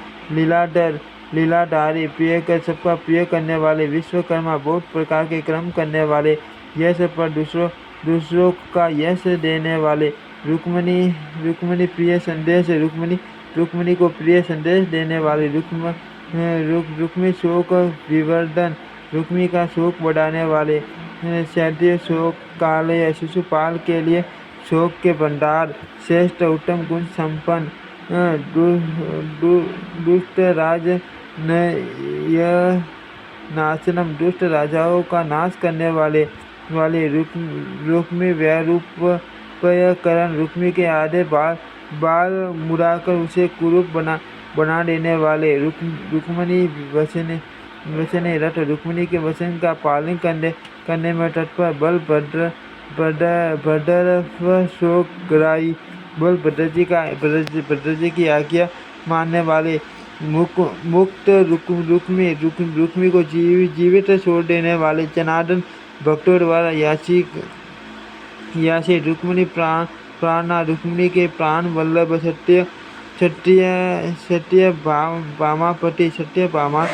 लीलाधारी प्रिय कर सबका प्रिय करने वाले विश्वकर्मा बहुत प्रकार के कर्म करने वाले यश पर दूसरों का यश देने वाले रुक्मणी प्रिय संदेश रुक्मणी को प्रिय संदेश देने वाले रुक्मी शोक विवर्धन रुक्मी का शोक बढ़ाने वाले शैद्य शोक काले शिशुपाल के लिए शोक के भंडार श्रेष्ठ उत्तम गुण संपन्न दुष्ट राज नाशनम दुष्ट राजाओं का नाश करने वाले रुक्मी व्यारूपयकरण रुक्मी के आधे बाल मुड़ाकर उसे कुरूप बना देने वाले रुक्मणी वचने रथ रुक्मिणी के वचन का पालन करने में तत्पर भद्र शोक ग्राही भद्र जी की आज्ञा मानने वाले मुक्त रुक्मी को जीवित छोड़ देने वाले जनार्दन भक्तों द्वारा यासी रुक्मिणी प्राणा रुक्मिणी के प्राण वल्लभ सत्य भामापति सत्य भामा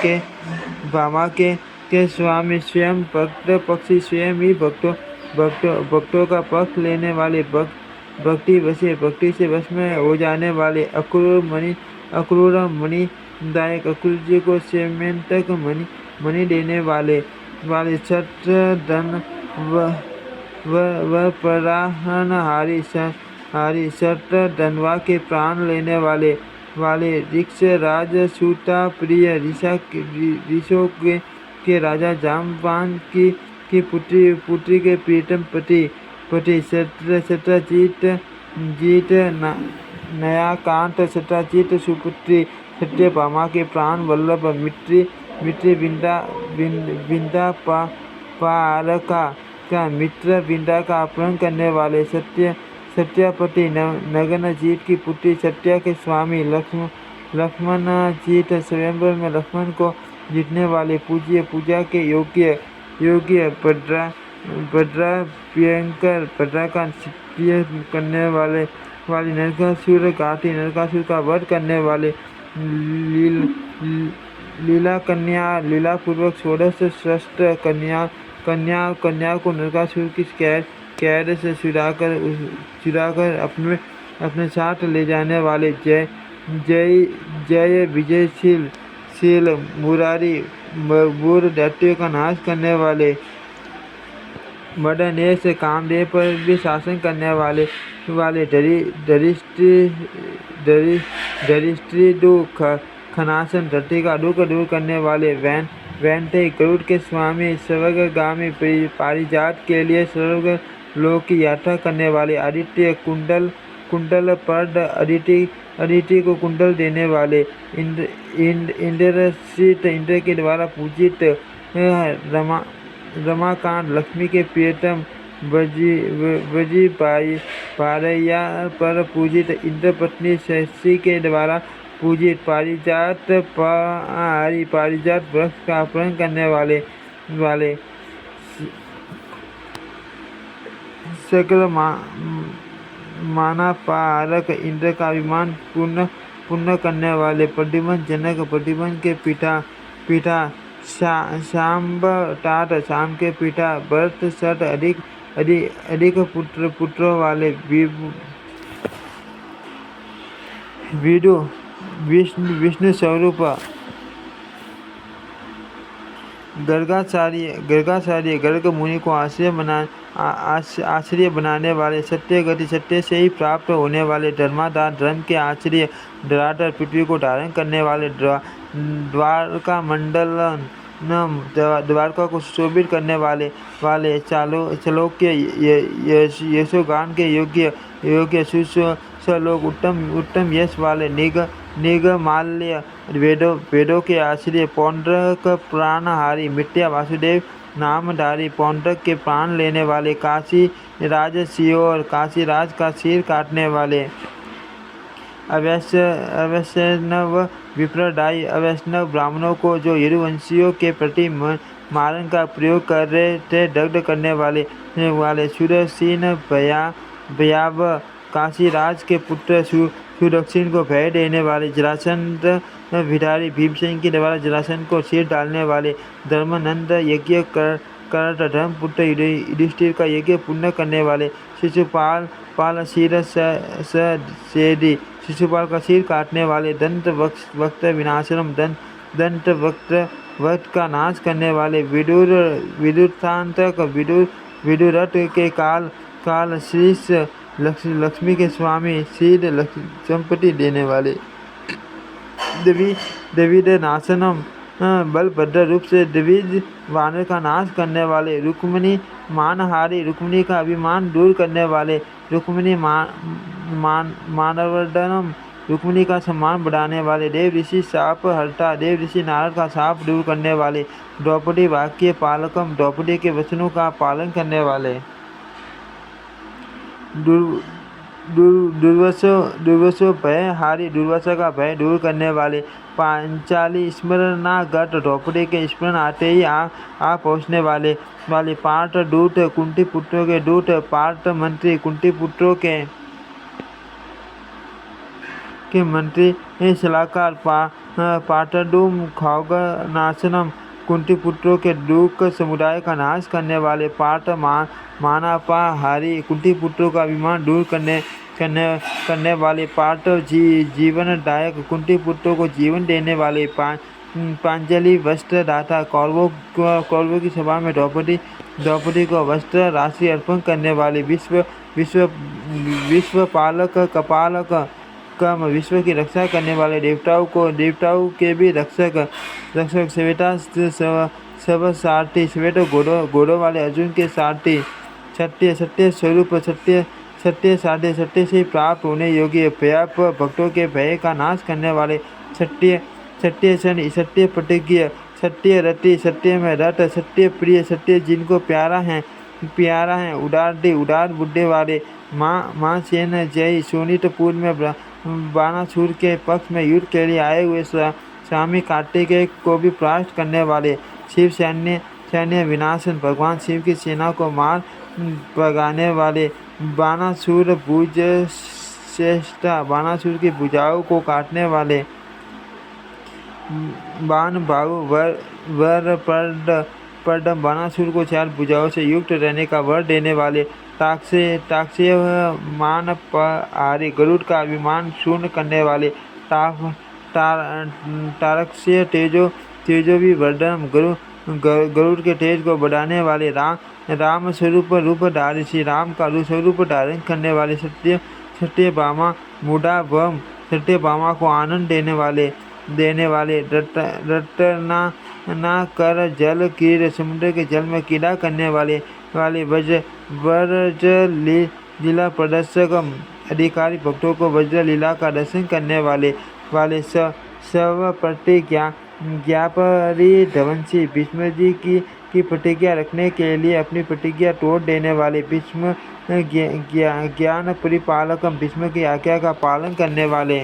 के स्वामी स्वयं भक्त पक्षी स्वयं ही भक्तों का पक्ष लेने वाले भक्ति से वश में हो जाने वाले अक्रूर मणि दायक अक्रूर जी को सेमेंतक मणि देने वाले छत्र धन व पराहन हारी छत्र धनवा के प्राण लेने वाले ऋक्ष राज सूता प्रिय ऋषों के राजा जामवान की पुत्री के प्रीतम पति सत्यजीत नया कांत सत्यजीत सुपुत्री सत्यभामा के प्राण वल्लभ मित्री बिंदा पारका का मित्र बिंदा का अपहरण करने वाले सत्यापति नगन जीत की पुत्री सत्या के स्वामी लक्ष्मण जीत स्वयंवर में लक्ष्मण को जीतने वाले पूजा के योग्य भद्रा प्रियंकर भद्रा का प्रिय करने वाली नरकासुर घाटी नरकासुर का वध करने वाले लीला पूर्वक षोडश श्रेष्ठ कन्या को नरकासुर की कैद से छुड़ाकर अपने साथ ले जाने वाले जय विजयशील मुरारी बुर दैत्यों का नाश करने वाले मदनेश कामदेव पर भी शासन करने वाले धरिष्ट्री खनासन धरती का दुख दूर करने वाले वैंते गरुड़ के स्वामी स्वर्गगामी पारिजात के लिए स्वर्ग लोक की यात्रा करने वाले आदित्य कुंडल पर्द अदिति को कुंडल देने वाले इंद्र के द्वारा पूजित रमाकांत लक्ष्मी के प्रियतम वजी पारैया पर पूजित इंद्र पत्नी शशि के द्वारा पूजित पारिजात वृक्ष का अपहरण करने वाले सकल माना पारक इंद्र का अभिमान पूर्ण करने वाले प्रद्युम्न जनक प्रद्युम्न के पिता शाम्ब तात शाम के पिता भरत सत अधिक पुत्रों वाले विष्णु स्वरूप गर्गाचार्य गर्ग मुनि को आश्रय बनाने वाले सत्य गति सत्य से ही प्राप्त होने वाले धर्माधार धर्म के आश्रय धराधर पृथ्वी को धारण करने वाले द्वारका मंडल द्वारका को सुशोभित करने वाले चालोक्य यशोगान के योग्य सुश्लोक उत्तम यश वाले निगमाल्य वेदों के आश्रय पौंड्रक प्राणहारी मिथ्या वासुदेव नामधारी पौंड्रक के प्राण लेने वाले काशी राज सियोर काशी राज का सिर काटने वाले अवैष्णव विप्रदायी अवैष्णव ब्राह्मणों को जो यदुवंशियों के प्रति मारण का प्रयोग कर रहे थे दग्ध करने वाले सुरसीन भयाव काशी राज के पुत्र सुदक्षिण को भय देने वाले जरासंध भिडारी भीमसेन के द्वारा जरासंध को सिर डालने वाले धर्मानंद यज्ञ कर धर्मपुत्र युधिष्ठिर का यज्ञ पूर्ण करने वाले शिशुपाल शिर सेदी शिशुपाल का सिर काटने वाले दंत वक्त विनाशनम दंत वक्त का नाश करने वाले विदुरांतक विदुरथ के काल शीर्ष लक्ष्मी के स्वामी सीध संपत्ति देने वाले द्विविध नाशनम बलभद्र रूप से द्विज वानर का नाश करने वाले रुक्मिणी मानहारी रुक्मिणी का अभिमान दूर करने वाले रुक्मिणी मानवर्धनम रुक्मिणी का सम्मान बढ़ाने वाले देव ऋषि शाप हरता देव ऋषि नारद का शाप दूर करने वाले द्रौपदी वाक्य पालकम द्रौपदी के वचनों का पालन करने वाले दुर्वसो भय हारी दुर्वासा का भय दूर करने वाले पांचाली स्मरणागत द्रौपदी के स्मरण आते ही आ पहुँचने वाले पार्थ दूत कुंती पुत्रों के दूत पार्थ मंत्री कुंती पुत्रों के मंत्री सलाहकार पार्टडुम खौगनाशनम कुंती पुत्रों के दुख समुदाय का नाश करने वाले पार्थ मानापाहारी कुंती पुत्रों का अभिमान दूर करने वाले पार्थ जीवनदायक कुंती पुत्रों को जीवन देने वाले पांचली वस्त्र दाता कौरवों की सभा में द्रौपदी को वस्त्र राशि अर्पण करने वाले विश्व पालक कपालक कम विश्व की रक्षा करने वाले देवताओं के भी रक्षक श्वेता सब सारथी श्वेत घोड़ों वाले अर्जुन के सारथी सत्य स्वरूप सत्य साधे सत्य से प्राप्त होने योग्य पर्याप्त भक्तों के भय का नाश करने वाले सत्य शन सत्य प्रतिज्ञ सत्य रति सत्य में रत सत्य प्रिय सत्य जिनको प्यारा है उदार बुद्धि वाले माँ सेन जय शोणितपुर में बाणासुर के पक्ष में युद्ध के लिए आए हुए स्वामी कार्तिकेय को भी परास्त करने वाले शिव सैन्य विनाशन भगवान शिव की सेना को मार भगाने वाले बाणासुर भुज श्रेष्ठा बाणासुर की भुजाओं को काटने वाले बाण बाहु वर पर्दम बाणासुर को 4 भुजाओं से युक्त रहने का वर देने वाले ताक्षय मान आर्य गरुड़ का अभिमान शून्य करने वाले तारक्ष्य तेजो भी वर्धन गरुड़ के तेज को बढ़ाने वाले राम स्वरूप रूपधारी श्री राम का स्वरूप धारण करने वाले सत्यभामा मुडा बम सत्यभामा को आनंद देने वाले रटना ना कर जल कीड़ समुद्र के जल में कीड़ा करने वाले वज्र लीला प्रदर्शक अधिकारी भक्तों को वज्र लीला का दर्शन करने वाले सब ज्ञापरी ध्वंसी भीष्म जी की प्रतिज्ञा रखने के लिए अपनी प्रतिज्ञा तोड़ देने वाले भीष्म ज्ञान परिपालक भीष्म की आज्ञा का पालन करने वाले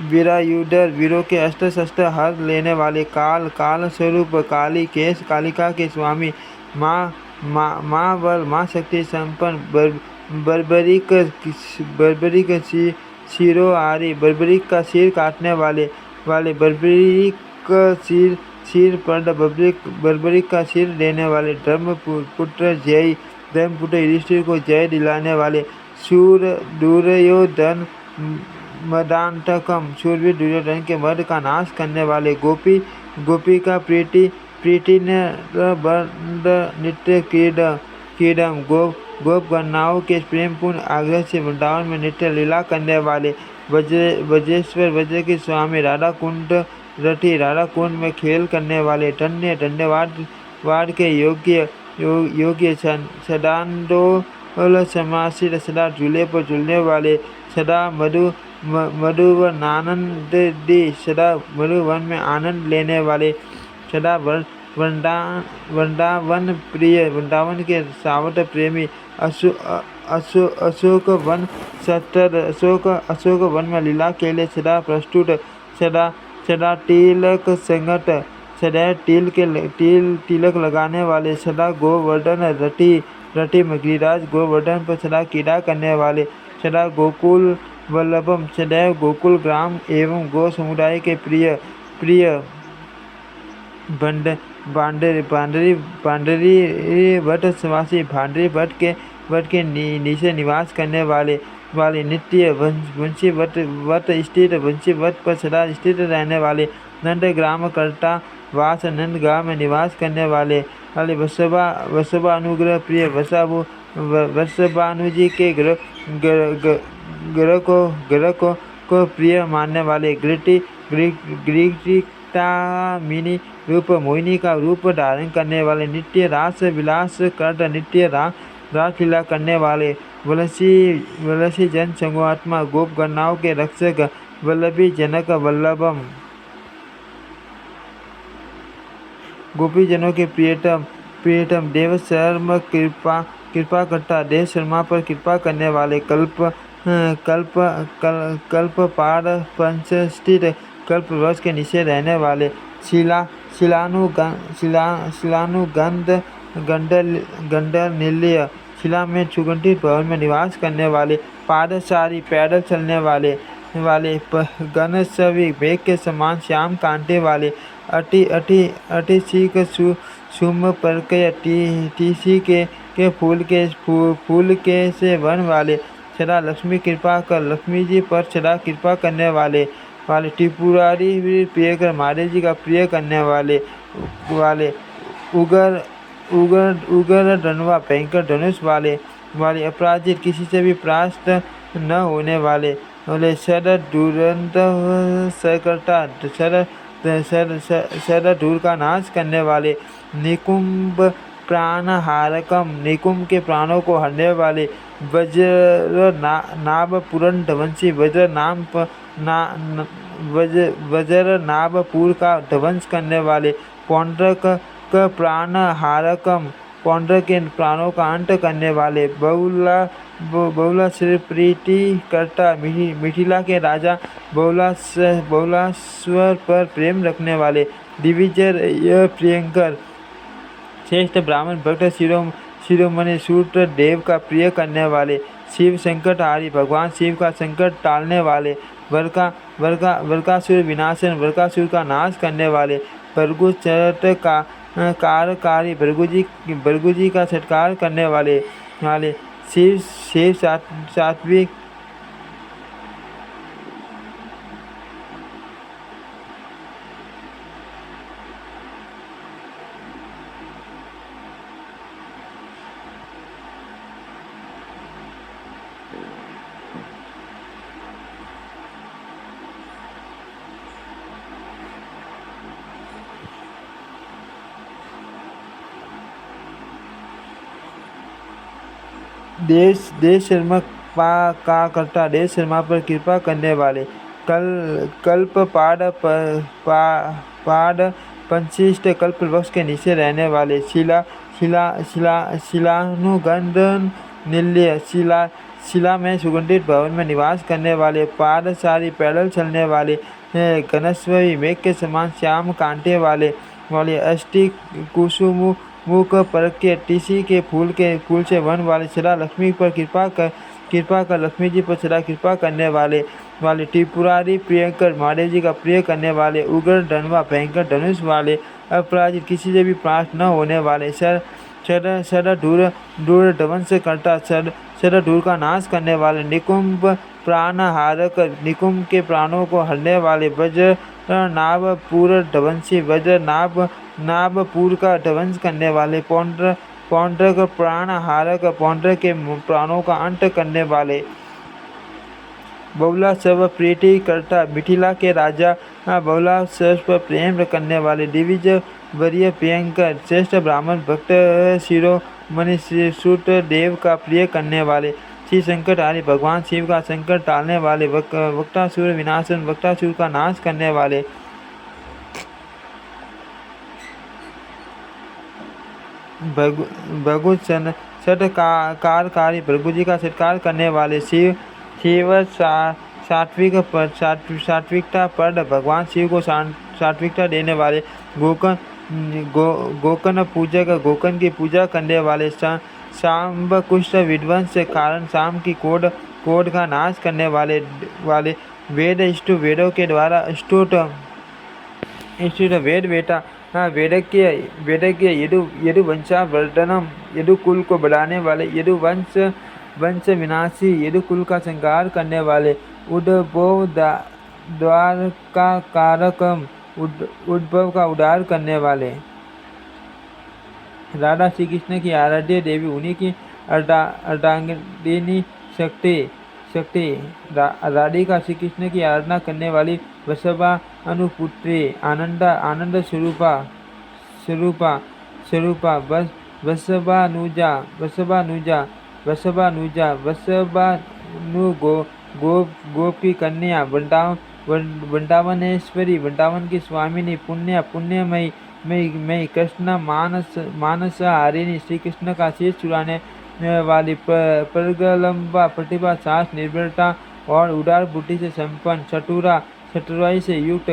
वीरायुधर वीरों के अस्त्र शस्त्र हर लेने वाले काल स्वरूप काली केश कालिका के स्वामी माँ बल माँ शक्ति संपन्न बर्बरिक शिरोहारी बर्बरिक का सिर काटने वाले बर्बरिक सिर पर बर्बरिक का सिर देने वाले धर्मपुत्र युधिष्ठिर को जय दिलाने वाले शूर दुर्योधन मदांतकम शूरवीर दुर्योधन के मद का नाश करने वाले गोपी का प्रीति बंद नित्य क्रीडम गोप गन्नाओं के प्रेमपूर्ण आग्रह से वृंदावन में नित्य लीला करने वाले वज्रेश्वर वज्र के स्वामी राधा कुंड रटी राधा कुंड में खेल करने वाले धन्यवाद के योग्य सदांदोल समासी सदा झूले पर झूलने वाले सदा मधुवनानंद दी सदा मधुवन में आनंद लेने वाले सदा वृंदावन प्रिय वृंदावन के सावत प्रेमी अशोक वन में लीला के लिए सदा प्रस्तुत सदा तिलक संगत सदा तिलक लगाने वाले सदा गोवर्धन रटी गिरिराज गोवर्धन पर सदा कीड़ा करने वाले सदा गोकुल वल्लभम सदैव गोकुल ग्राम एवं गो समुदाय के प्रिय भांडरी वट निवासी भांडरी वट के नीचे निवास करने वाले नित्य वंशी वट स्थित वंशी वट पर सदा स्थित रहने वाले नंद ग्राम करता वास नंद गांव में निवास करने वाले वसुबा अनुग्रह प्रिय वसुबानु जी के ग्रह को प्रिय मानने वाले मिनी रूप मोहिनी का रूप धारण करने वाले नित्य रास विलास कर नित्य रासलीला करने वाले वलसी जन संगोआत्मा गोप गन्नाओं के रक्षक वल्लभी जनक वल्लभम गोपी जनों के प्रियतम देव शर्म कृपा करता देव शर्मा पर कृपा करने वाले कल्प पार पंचस्थित कल्प वृक्ष के नीचे रहने वाले गंडल निलय शिला में सुगंधित भवन में निवास करने वाले पादचारी पैदल चलने वाले गणसवी बेग के समान श्याम कांटे वाले अति सीख सुम पर टीसी के फूल के से वन वाले सदा लक्ष्मी कृपा कर लक्ष्मी जी पर सदा कृपा करने वाले त्रिपुरारी प्रिय कर महादेव जी का प्रिय करने वाले उगर धनवा भयंकर धनुष वाले अपराजित किसी से भी परास्त न होने वाले सद दुरंत सकर्ता सद धूल का नाश करने वाले निकुंभ प्राण हारकम निकुंभ के प्राणों को हरने वाले वज्र नाभ पुरन ध्वंसी वज्र नाभपुर का ध्वंस करने वाले पौंड्रक का प्राण हारकम पौंड्र के प्राणों का अंत करने वाले बहुला श्री प्रीति करता मिथिला के राजा बहुला स्वर पर प्रेम रखने वाले दिविजय प्रियंकर श्रेष्ठ ब्राह्मण भक्त शिरोमणि सूत्र देव का प्रिय करने वाले शिव संकटहारी भगवान शिव का संकट टालने वाले वरकासुर विनाशन वरकासुर का नाश करने वाले भृगु चरत का कारकारी भृगु जी का सत्कार करने वाले शिव सात्विक देश शर्मा का करता, देश शर्मा पर कृपा करने वाले, कल्प पाड़ पंचिष्ट कल्प वृक्ष के नीचे रहने वाले, शिलानुगंधन निल्य, शिला में सुगंधित भवन में निवास करने वाले, पादचारी पैदल चलने वाले, घनस्वरी मेघ के समान श्याम कांटे वाले अष्टि कुसुम मुख पर के टीसी के फूल से वन वाले, सदा लक्ष्मी पर कृपा कर लक्ष्मी जी पर सदा कृपा करने वाले त्रिपुरारी प्रियंकर महादेव जी का प्रिय करने वाले, उग्र धनवा भयंकर धनुष वाले, अपराजित किसी से भी परास्त न होने वाले, सदा दूर ध्वंस करता, सदा दूर का नाश करने वाले, निकुंभ प्राण हारक, निकुंभ के प्राणों को हरने वाले, वज्र नाभ पूर ध्वंसी, वज्र नाभ पूर का ध्वंस करने वाले, पौंड्रक प्राण हारक, पौंड्रक के प्राणों का अंत करने वाले, बबुला सब प्रीति करता, मिथिला के राजा बबुला सब पर प्रेम करने वाले, दिविज वरीय प्रियंकर श्रेष्ठ ब्राह्मण भक्त शिरोमणि सूत देव का प्रिय करने वाले, श्री संकट हारी भगवान शिव का संकट टालने वाले, वक्तासुर विनाशन, वक्तासुर का नाश करने वाले, भगु सत्कारकारी भृगु जी का सत्कार करने वाले, शिव सात्विकता पर भगवान शिव को सात्विकता देने वाले, गोकर्ण पूजक, गोकर्ण की पूजा करने वाले, शाम्ब कुष्ठ विध्वंस कारण शाम की कोड का नाश करने वाले वेद इष्टु, वेदों के द्वारा स्तुत वेद बेटा वेदज्ञ यदुवंशावर्धनम, यदुकुल को बढ़ाने वाले, वंश विनाशी, यदुकुल का संहार करने वाले, उद्भव द्वार का कारकम, उद्भव का उद्धार करने वाले, राधा श्री कृष्ण की आराध्य देवी, उन्हीं की अर्धांगिनी शक्ति राधिका श्री कृष्ण की आराधना करने वाली, वसभा अनुपुत्री, आनंद स्वरूपा वसभानु गोप की कन्या, वृंदावनेश्वरी, वृंदावन की स्वामिनी, पुण्यमयी कृष्ण मानस हारिणी, श्री कृष्ण का शीश चुराने वाली, प्रगलंबा प्रतिभा, साहस, निर्भरता और उदार बुद्धि से संपन्न, चतुराई से युक्त,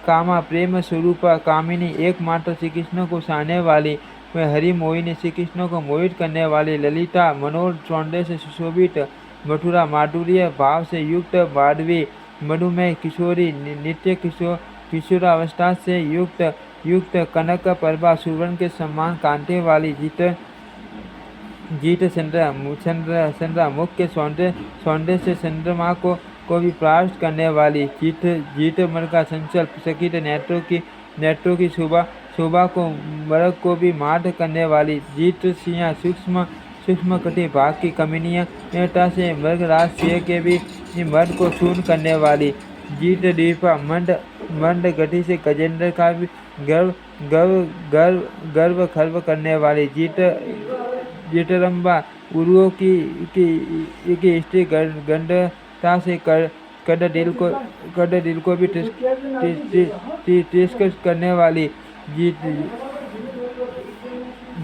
कामा प्रेम स्वरूपा कामिनी, एकमात्र श्री कृष्ण को साने वाली, हरि मोहिनी, श्री कृष्ण को मोहित करने वाली, ललिता मनोहर सौंदर्य से सुशोभित, मथुरा माधुर्य भाव से युक्त, माधवी मधुमेह किशोरी, नित्य किशोरावस्था से युक्त, कनक प्रभा सुवर्ण के समान कांटे वाली, जीत चंद्रा मुख के सौंदर्य से चंद्रमा को भी प्राप्त करने वाली, जीत मन का संचल, सकित नेत्रों की शोभा को मर्ग को भी मार्ग करने वाली, जीत सिंह सूक्ष्म कटी भाग की कमनीयता से मृगराज सिंह के भी मर्द को शून्य करने वाली, जीत दीपा मंद गति से गजेंद्र का भी गर्व खर्व करने वाली, जीतरंबा उरुओं की स्त्री गंधता से कद दिल को भी तिरस्कृत करने वाली,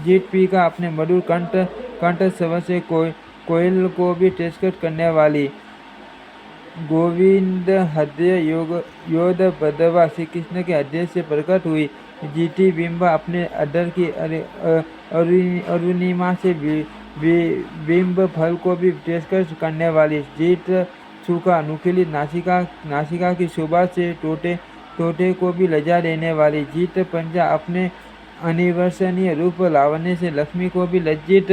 जीत पी का अपने मधुर कंठ स्वर से कोयल को भी तिरस्कृत करने वाली, गोविंद हृदय योद बदवा श्री कृष्ण के हृदय से प्रकट हुई, जीती बिंबा अपने अधर की अरुणिमा से बिंब फल को भी तिरस्कृत करने वाली, जीत सूखा नुकीली नासिका की शोभा से टोटे को भी लजा देने वाली, जीत पंजा अपने अनिवर्षणीय रूप लावण्य से लक्ष्मी को भी लज्जित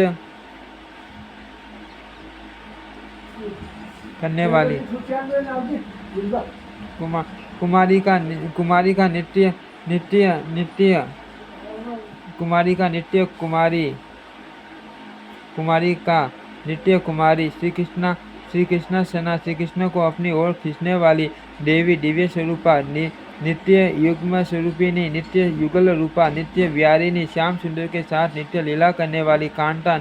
करने वाली, कुमारी का नित्य कुमारी, श्री कृष्ण सेना, श्री कृष्ण को अपनी ओर खींचने वाली देवी, दिव्य स्वरूपा, नित्य युग्म स्वरूपिणी, नित्य युगल रूपा, नित्य व्यारिणी, श्याम सुंदर के साथ नित्य लीला करने वाली, कांता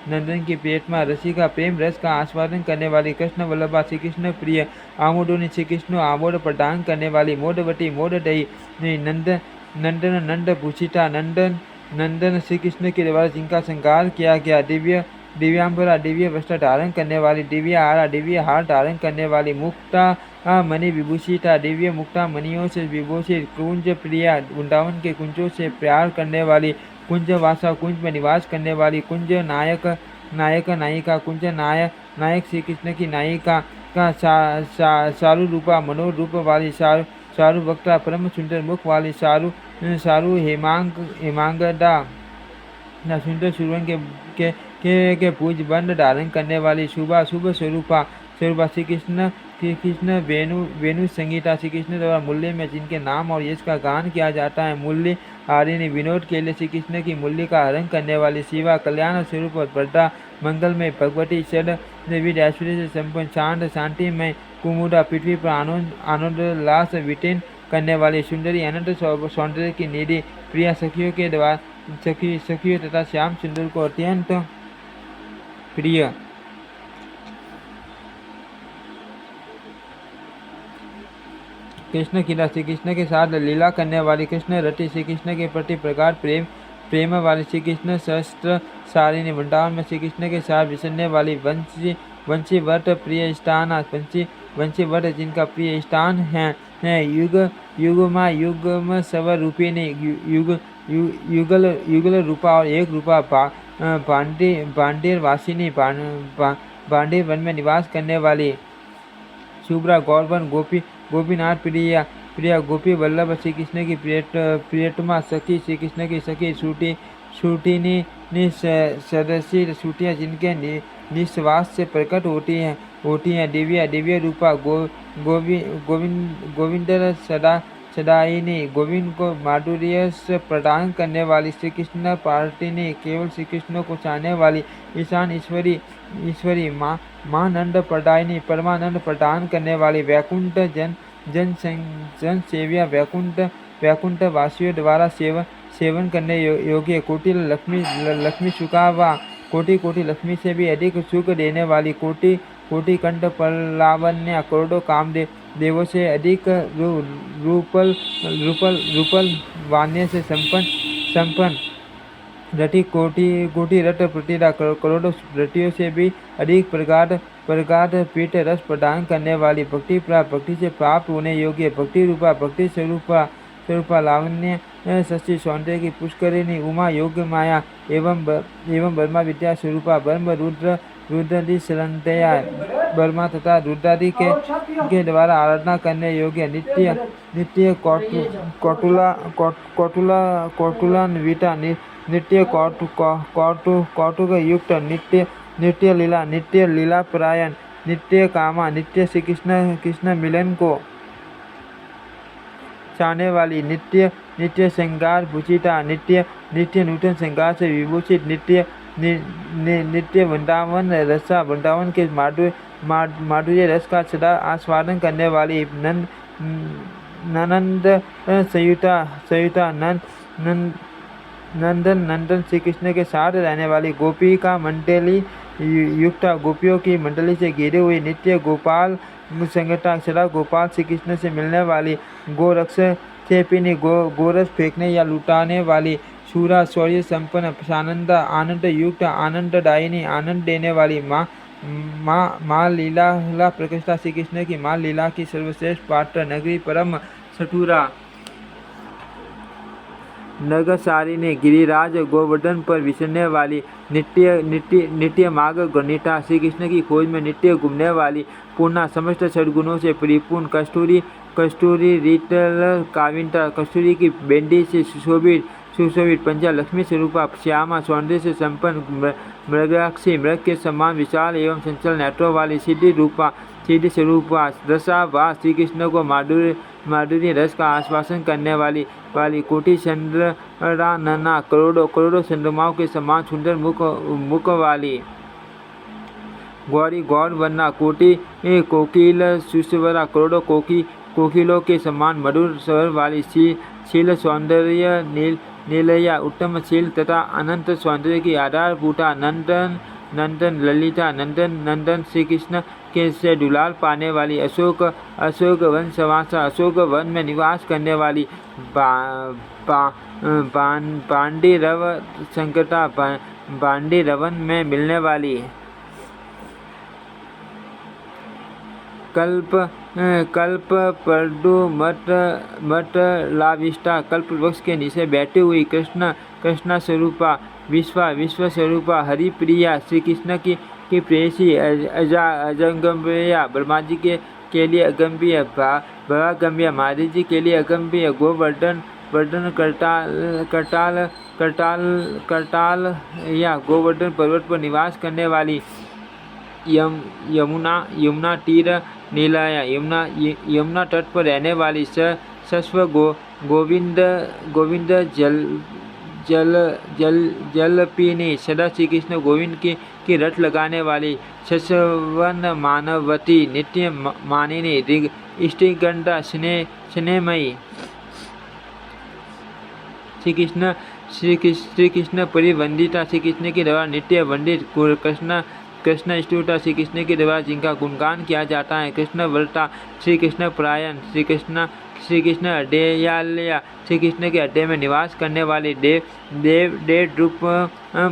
नंदन की प्रियतमा रसिका प्रेम रस का आस्वादन करने वाली कृष्ण वल्लभा श्री कृष्ण प्रिय आमोदोनी श्री कृष्ण आमोद प्रदान करने वाली मोदवती मोदडई नंदन नंदन नंद भूषिता नंदन नंदन श्री कृष्ण के द्वारा जिनका श्रृंगार किया गया दिव्य दिव्यांबरा दिव्य वस्त्र धारण करने वाली दिव्य हार धारण करने वाली मुक्ता मणि विभूषिता दिव्य मुक्ता मणियों से विभूषित कुंज प्रिया वृंदावन के कुंजों से प्यार करने वाली कुंज वासा कुंज में निवास करने वाली कुंज नायक नायक नायिका कुंज नायक श्री कृष्ण की नायिका का सारू रूपा मनोहर रूप वाली सारू वक्ता परम सुंदर मुख वाली सारू हेमांगदा सुंदर सुरवन के पूज बंद धारण करने वाली शुभ स्वरूपा श्री कृष्ण वेणु संगीता श्री कृष्ण द्वारा मूल्य में जिनके नाम और यश का गान किया जाता है मूल्य हारिणी विनोद के लिए श्री कृष्ण की मूल्य का हरण करने वाली शिवा कल्याण स्वरूप वरदा मंगल में भगवती षड विद ऐश्वर्य से संपन्न शांत शांति में कुमुदा पृथ्वी पर आनंद लास विटीन करने वाली सुंदरी अनंत सौंदर्य की निधि प्रिया सखियों के द्वारा सखियों तथा श्याम सुंदर को अत्यंत प्रिय कृष्ण कीला श्री कृष्ण के साथ लीला करने वाली कृष्ण रति श्री कृष्ण के प्रति प्रगाढ़ प्रेम वाली श्री कृष्ण शस्त्र सारिणी वृंदावन में श्री कृष्ण के साथ विसरने वाली वंशी वट प्रिय स्थान वंशी वट जिनका प्रिय स्थान है युगम स्वर रूपिणी युगल रूपा और एक रूपा बांडेर वासिनी बांडेर वन में निवास करने वाली शुभ्रा गौरवन गोपीनाथ प्रिया गोपी वल्लभ श्री कृष्ण की प्रियतमा सखी श्री कृष्ण की सखी शूटिनी सदस्य शूटियाँ जिनके निश्वास से प्रकट होती हैं दिव्य रूपा गोविंदर सदायिनी गोविंद को माधुर्य से प्रदान करने वाली श्री कृष्ण पार्टिनी केवल श्री कृष्ण को चाहने वाली ईशान ईश्वरी माँ नंद प्रदायिनी परमानंद प्रदान करने वाली वैकुंठ जन सेविया वैकुंठ वासियों द्वारा सेवन करने योग्य कोटि लक्ष्मी सुखावा कोटि लक्ष्मी से भी अधिक सुख देने वाली कोटि कंठ पल्लावन्या करोड़ों देवों से अधिक रूपल वाण्य से संपन्न रति कोटि रट प्रतिदा करोड़ों रटियों से भी अधिक प्रगाढ़ पीठ रस प्रदान करने वाली भक्ति से प्राप्त होने योग्य भक्ति स्वरूपा लावण्य शशि सौंदर्य की पुष्करिणी उमा योग्य माया एवं ब्रह्मा विद्या स्वरूपा ब्रह्म रुद्रादि शरणतया ब्रह्मा तथा रुद्रादि के द्वारा आराधना करने योग्य नित्य कौटुलान्विता नित्य कौटुक युक्त नित्य लीला परायण नित्य कामा नित्य श्री कृष्ण मिलन को चाहने वाली नित्य श्रृंगार भूषिता नित्य नूतन श्रृंगार से विभूषित नित्य वृंदावन के माधुर्य रस का सदा आस्वादन करने वाली नंद सयुता नंदन श्री कृष्ण के साथ रहने वाली गोपी का मंडली युक्ता गोपियों की मंडली से घिरी हुई नित्य गोपाल संगता सदा गोपाल श्री कृष्ण से मिलने वाली गोरक्ष चेपिनी गोरस फेंकने या लुटाने वाली शूरा शौर्य संपन्न सानंद आनंद युक्त आनंददायिनी आनंद देने वाली माँ लीला प्रकृष्टा श्री कृष्ण की माँ लीला की सर्वश्रेष्ठ पात्र नगरी परम सठुरा नगसारिणी गिरिराज गोवर्धन पर विचरने वाली नित्य मार्ग गणिता श्री कृष्ण की खोज में नित्य घूमने वाली पूर्णा समस्त सद्गुणों से परिपूर्ण कस्तूरी रीतल काविंता कस्तूरी की बेंडी से सुशोभित पंजा लक्ष्मी स्वरूपा श्यामा सौंदर्य से संपन्न मृगाक्षी मृग के समान विशाल एवं चंचल नेत्रों वाली सिद्धि स्वरूपा रसा श्री कृष्ण को माधुर्य रस का आश्वासन करने वाली कोटि चंद्रानना करोड़ों चंद्रमाओं के समान सुंदर मुख वाली गौर वन्ना कोटि कोकिल सुस्वरा करोड़ों कोकिलों के समान मधुर स्वर वाली शील सौंदर्य नीलया उत्तम शील तथा अनंत सौंदर्य की आधारभूता नंदन ललिता नंदन नंदन श्री कृष्ण के से दुलार पाने वाली अशोक अशोक वंशवासा अशोक वन में निवास करने वाली पांडी रव संकटा पांडी रवन में मिलने वाली कल्प कल्प पर्दु मट लाविष्टा कल्प वृक्ष के नीचे बैठी हुई कृष्णा स्वरूपा विश्व स्वरूपा हरिप्रिया श्री कृष्ण की प्रेयसी अजगम्बिया ब्रह्मा जी के लिए अगम्बिया भवागम्बिया महादेव जी के लिए अगम्बिया गोवर्धन वर्धन करताल या गोवर्धन पर्वत पर निवास करने वाली यमुना तीर नीलाया यमुना तट पर रहने वाली सस्व गोविंद जलपीनी सदा श्री कृष्ण गोविंद की रट लगाने वाली शस्वन मानवती नित्य मानिनी ऋग इष्टिगंधा स्नेहमयी श्री कृष्ण परिवंदिता श्री कृष्ण के द्वारा नित्य वंदित कृष्ण स्तुता श्री कृष्ण के द्वारा जिनका गुणगान किया जाता है कृष्ण व्रता श्री कृष्ण परायण श्री कृष्ण अड्डेयालया श्री कृष्ण के अड्डे में निवास करने वाले देव रूप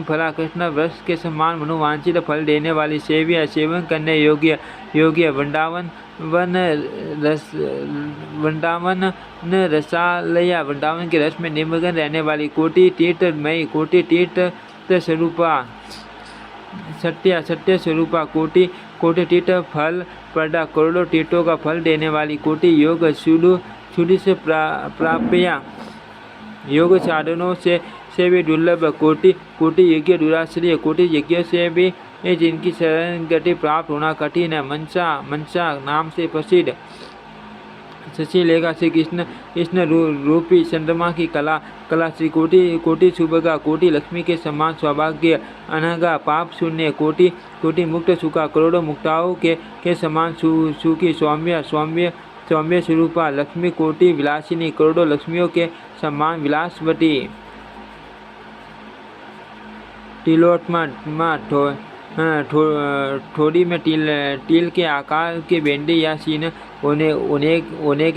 फला कृष्ण वृक्ष के समान मनोवांछित फल देने वाली सेवन करने योग्य वृंदावन रसालया वृंदावन के रस में निमग्न रहने वाली कोटि तीर्थ स्वरूपा सत्य स्वरूपा कोटि तीर्थ फल प्रदा करोड़ों तीर्थों का फल देने वाली कोटि योग शुद्धि से प्राप्या योग साधनों से भी दुर्लभ कोटि यज्ञ दुराश्रय कोटि यज्ञ से भी जिनकी शरण गति प्राप्त होना कठिन है मनसा नाम से प्रसिद्ध शशिलेखा श्री कृष्ण रूपी चंद्रमा की कला श्री कोटि सुभगा कोटि लक्ष्मी के समान सौभाग्य अनगा पाप शून्य कोटि मुक्त सुखा करोड़ों मुक्ताओं के समान सुखी सौम्य स्वरूपा लक्ष्मी कोटि विलासिनी करोड़ों लक्ष्मियों के समान विलासवती तिलोत्मा ठोड़ी में तिल के आकार के बेंडे या सीन होने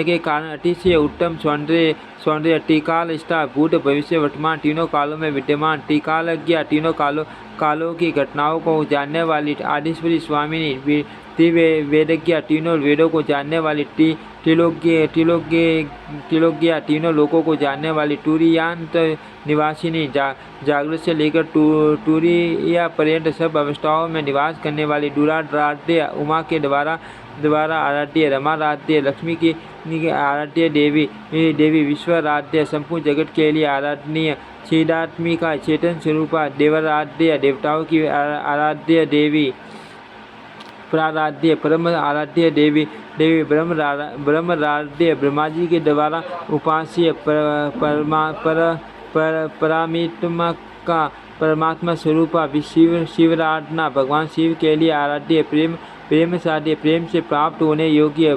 के कारण अतिशय उत्तम सौंदर्य त्रिकाल स्था भूत भविष्य वर्तमान तीनों कालों में विद्यमान त्रिकालज्ञा तीनों कालों की घटनाओं को जानने वाली आदिश्वरी स्वामिनी वेदज्ञा तीनों वेदों को जानने वाली त्रिलोक्या तीनों लोकों को जानने वाली टूरियांत निवासिनी जागृत से लेकर टूरिया पर्यंत सब अवस्थाओं में निवास करने वाली दुराराध्य उमा के द्वारा आराध्य रमाराध्य लक्ष्मी की आराध्य देवी विश्वराध्य संपूर्ण जगत के लिए आराधनीय छेदात्मिका चेतन स्वरूपा देवराध्य देवताओं की आराध्य देवी प्राराध्य परम आराध्य देवी ब्रह्मराध्य ब्रह्मा जी के द्वारा उपास्य परमात्मा स्वरूपा शिवराधना भगवान शिव के लिए आराध्य प्रेम साध्य प्रेम से प्राप्त होने योग्य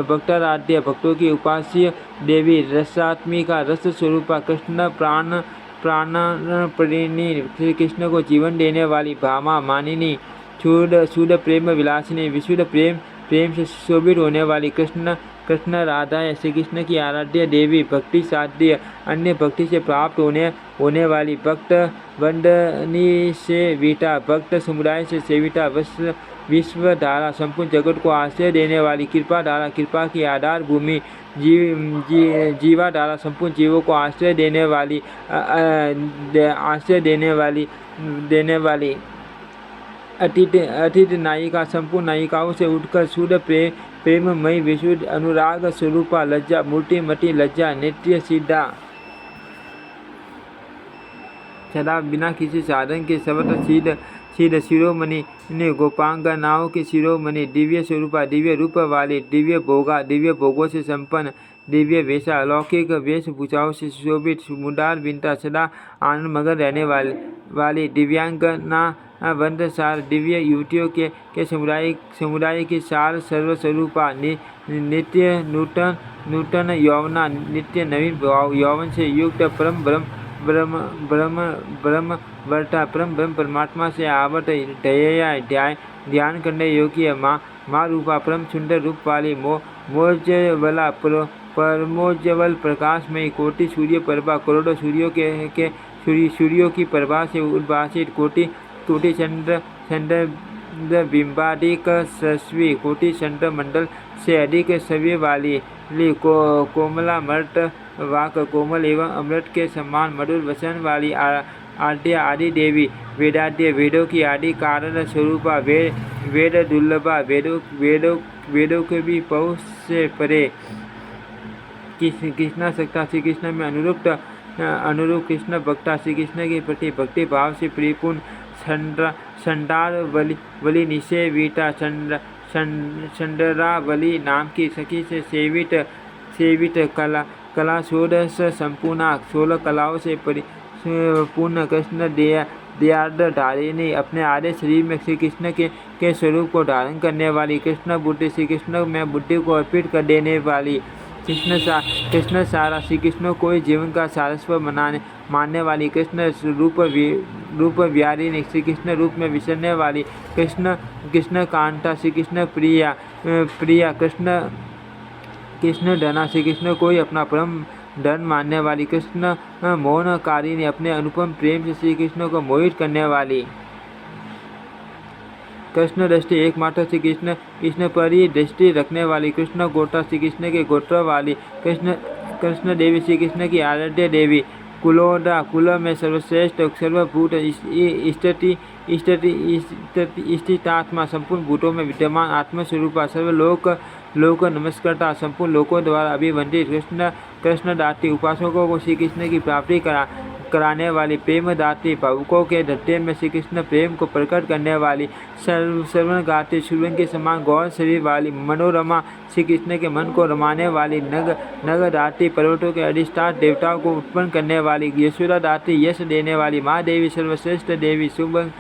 भक्ताराध्य भक्तों की उपास्य देवी रसात्मिका रस स्वरूपा कृष्ण प्राण प्रेणी श्री कृष्ण को जीवन देने वाली भामा मानिनी शुद्ध प्रेम विलासिनी विशुद्ध प्रेम से शोभित होने वाली कृष्ण राधा श्री कृष्ण की आराध्य देवी भक्ति साध्य अन्य भक्ति से प्राप्त होने वाली भक्त वंदनी से वीटा भक्त समुदाय से सेविता विश्व धारा संपूर्ण जगत को आश्रय देने वाली कृपा धारा कृपा की आधार भूमि जीवा धारा संपूर्ण जीवों को आश्रय देने वाली अतीत नायिका संपूर्ण नायिकाओं से उठकर शुद्ध प्रेममयी विशुद्ध अनुराग स्वरूपा लज्जा मूर्तिमती लज्जा नित्य सिद्धा सदा बिना किसी साधन के सर्वत्र सिद्ध शिरोमणि ने गोपांगनाओं के शिरोमणि दिव्य स्वरूपा दिव्य रूप वाले दिव्य भोगों से संपन्न दिव्य वेशा अलौकिक वेशभूषाओं से सुशोभित मुदार बिनता सदा आनंद मगन रहने वाली दिव्यांगना वंदसार दिव्य युवतियों के समुदाय की सार सर्वस्वरूपा नित्य नूतन यौवना नित्य नवीन यौवन से युक्त परम ब्रह्म ब्रह्म ब्रह्म वर्ता ब्रह्म परमात्मा से आवट दया ध्यान करने योग्य माँ रूपा परम सुंदर रूप वाली मोज्ज्वला परमोज्ज्वल प्रकाश में कोटि सूर्य प्रभा करोड़ों सूर्यों की प्रभा से उद्भासित कोटि चंद्र बिंबादिक सस्वी कोटि चंद्र मंडल से अधिक सव्य वाली कोमला मर्त वाक कोमल एवं अमृत के समान मधुर वचन वाली आद्या आदि देवी वेदाद्य वेदों की आदि कारण स्वरूपा वेद दुर्लभा वेदों के भी पहुँच से परे कृष्णा सत्ता श्री कृष्ण में अनुरूप कृष्ण भक्ता श्री कृष्ण के प्रति भक्ति भाव से परिपूर्ण चंडाल वली निशे वीटा चंद्रावली नाम की सखी से सेवित कला षोडश संपूर्ण 16 कलाओं से पूर्ण कृष्ण दयार्द धारिणी अपने आधे शरीर में श्री कृष्ण के स्वरूप को धारण करने वाली कृष्ण बुद्धि श्री कृष्ण में बुद्धि को अर्पित कर देने वाली कृष्ण सारा श्री कृष्ण को जीवन का सारस्वत मानने वाली कृष्ण रूप व्यारिणी श्री कृष्ण रूप में विचरने वाली कृष्ण कांता श्री कृष्ण प्रिया कृष्ण धना श्री कृष्ण को अपना परम धन मानने वाली कृष्ण मोहनकारिणी अपने अनुपम प्रेम से श्री कृष्ण को मोहित करने वाली कृष्ण दृष्टि एकमात्र श्री कृष्ण पर ही दृष्टि रखने वाली कृष्ण गोत्र श्री कृष्ण के गोत्र वाली कृष्ण देवी श्री कृष्ण की आराध्य देवी कुलोदा कुल में सर्वश्रेष्ठ सर्वभूत स्थितात्मा संपूर्ण भूतों में विद्यमान आत्मस्वरूपा सर्वलोक नमस्कारता संपूर्ण लोकों द्वारा अभिवंदित कृष्ण दाती उपासकों को श्री कृष्ण की प्राप्ति कराने वाली प्रेम दाती भावुकों के हृदय में श्री कृष्ण प्रेम को प्रकट करने वाली श्रवण गाती सूर्य के समान गौर शरीर वाली मनोरमा श्री कृष्ण के मन को रमाने वाली नग दाती पर्वतों के अधिष्ठान देवताओं को उत्पन्न करने वाली यशोदा दाती यश देने वाली माँ देवी सर्वश्रेष्ठ देवी शुभ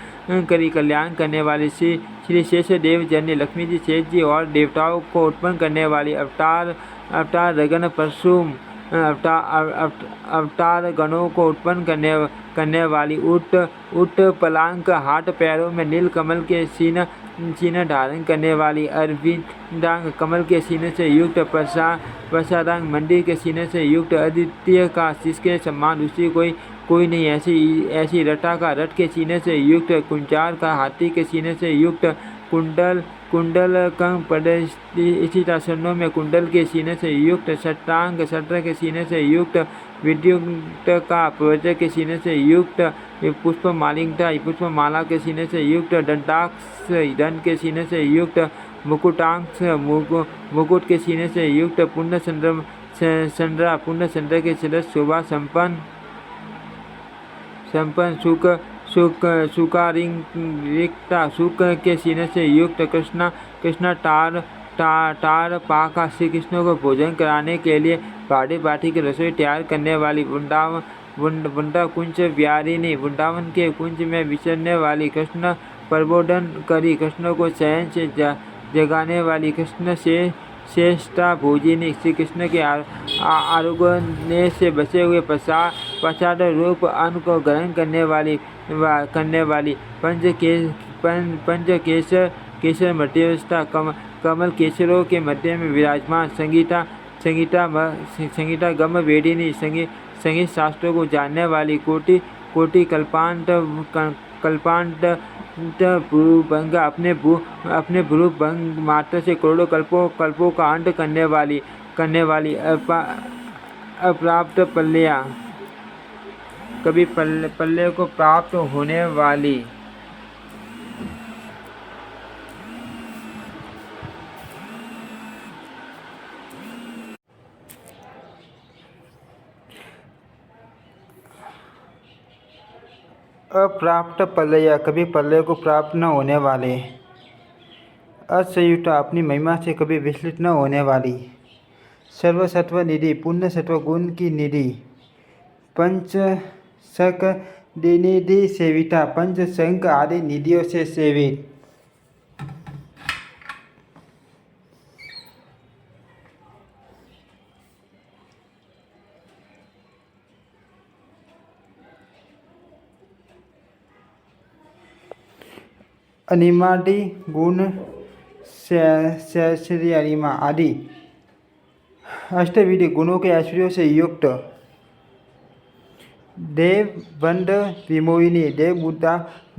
करी कल्याण करने वाली श्री शेष देव जननी लक्ष्मी जी शेष जी और देवताओं को उत्पन्न करने वाली अवतार रगन परशुम अवतार गणों को उत्पन्न करने वाली उट पलांक हाथ पैरों में नील कमल के सीना धारण करने वाली अरविंदांग कमल के सीने से युक्त प्रसादांग मंदिर के सीने से युक्त अद्वितीय का जिसके समान दूसरी कोई नहीं ऐसी रटा का रथ के सीने से युक्त कुंचार का हाथी के सीने से युक्त कुंडल कंग प्रदर्शितासनों में कुंडल के सीने से युक्त शतांग शस्त्र के सीने से युक्त विद्युत का प्रवचक के सीने से युक्त पुष्पमाला के सीने से युक्त दंडाक्ष दंड के सीने से युक्त मुकुटांक्ष मुकुट के सीने से युक्त पुण्य चंद्र के सदस्य शोभा संपन्न सुकारिक्ता सुख के सीने से युक्त कृष्ण टार पाका श्री कृष्ण को भोजन कराने के लिए बाटी की रसोई तैयार करने वाली वृंदा कुंज व्यारिणी वृंदावन के कुंज में विचरने वाली कृष्ण प्रबोधन करी कृष्ण को चैन से जगाने वाली कृष्ण से श्रेष्ठा भोजिनी श्री कृष्ण के आरोग्य से बचे हुए प्रसाद रूप अन्न को ग्रहण करने वाली पंच केसर मध्यवस्था कमल केसरों के मध्य में विराजमान संगीता गम वेदिनी संगीत शास्त्रों को जानने वाली कोटि कल्पांत भंग अपने भ्रू भंग मात्र से करोड़ों कल्पों का अंत करने वाली अप्राप्त पल्लिया कभी पल्ले को प्राप्त होने वाली अप्राप्त पल्लया कभी पल्ले को प्राप्त न होने वाले असंयुक्ता अपनी महिमा से कभी विचलित न होने वाली सर्वसत्व निधि पुण्य सत्व गुण की निधि पंच शक निधि सेविता पंच शंख आदि निधियों से सेवित अनिमादि गुण श्री अनिमा आदि अष्टविध गुणों के ऐश्वर्यों से युक्त देव बंद विमोहिनी देव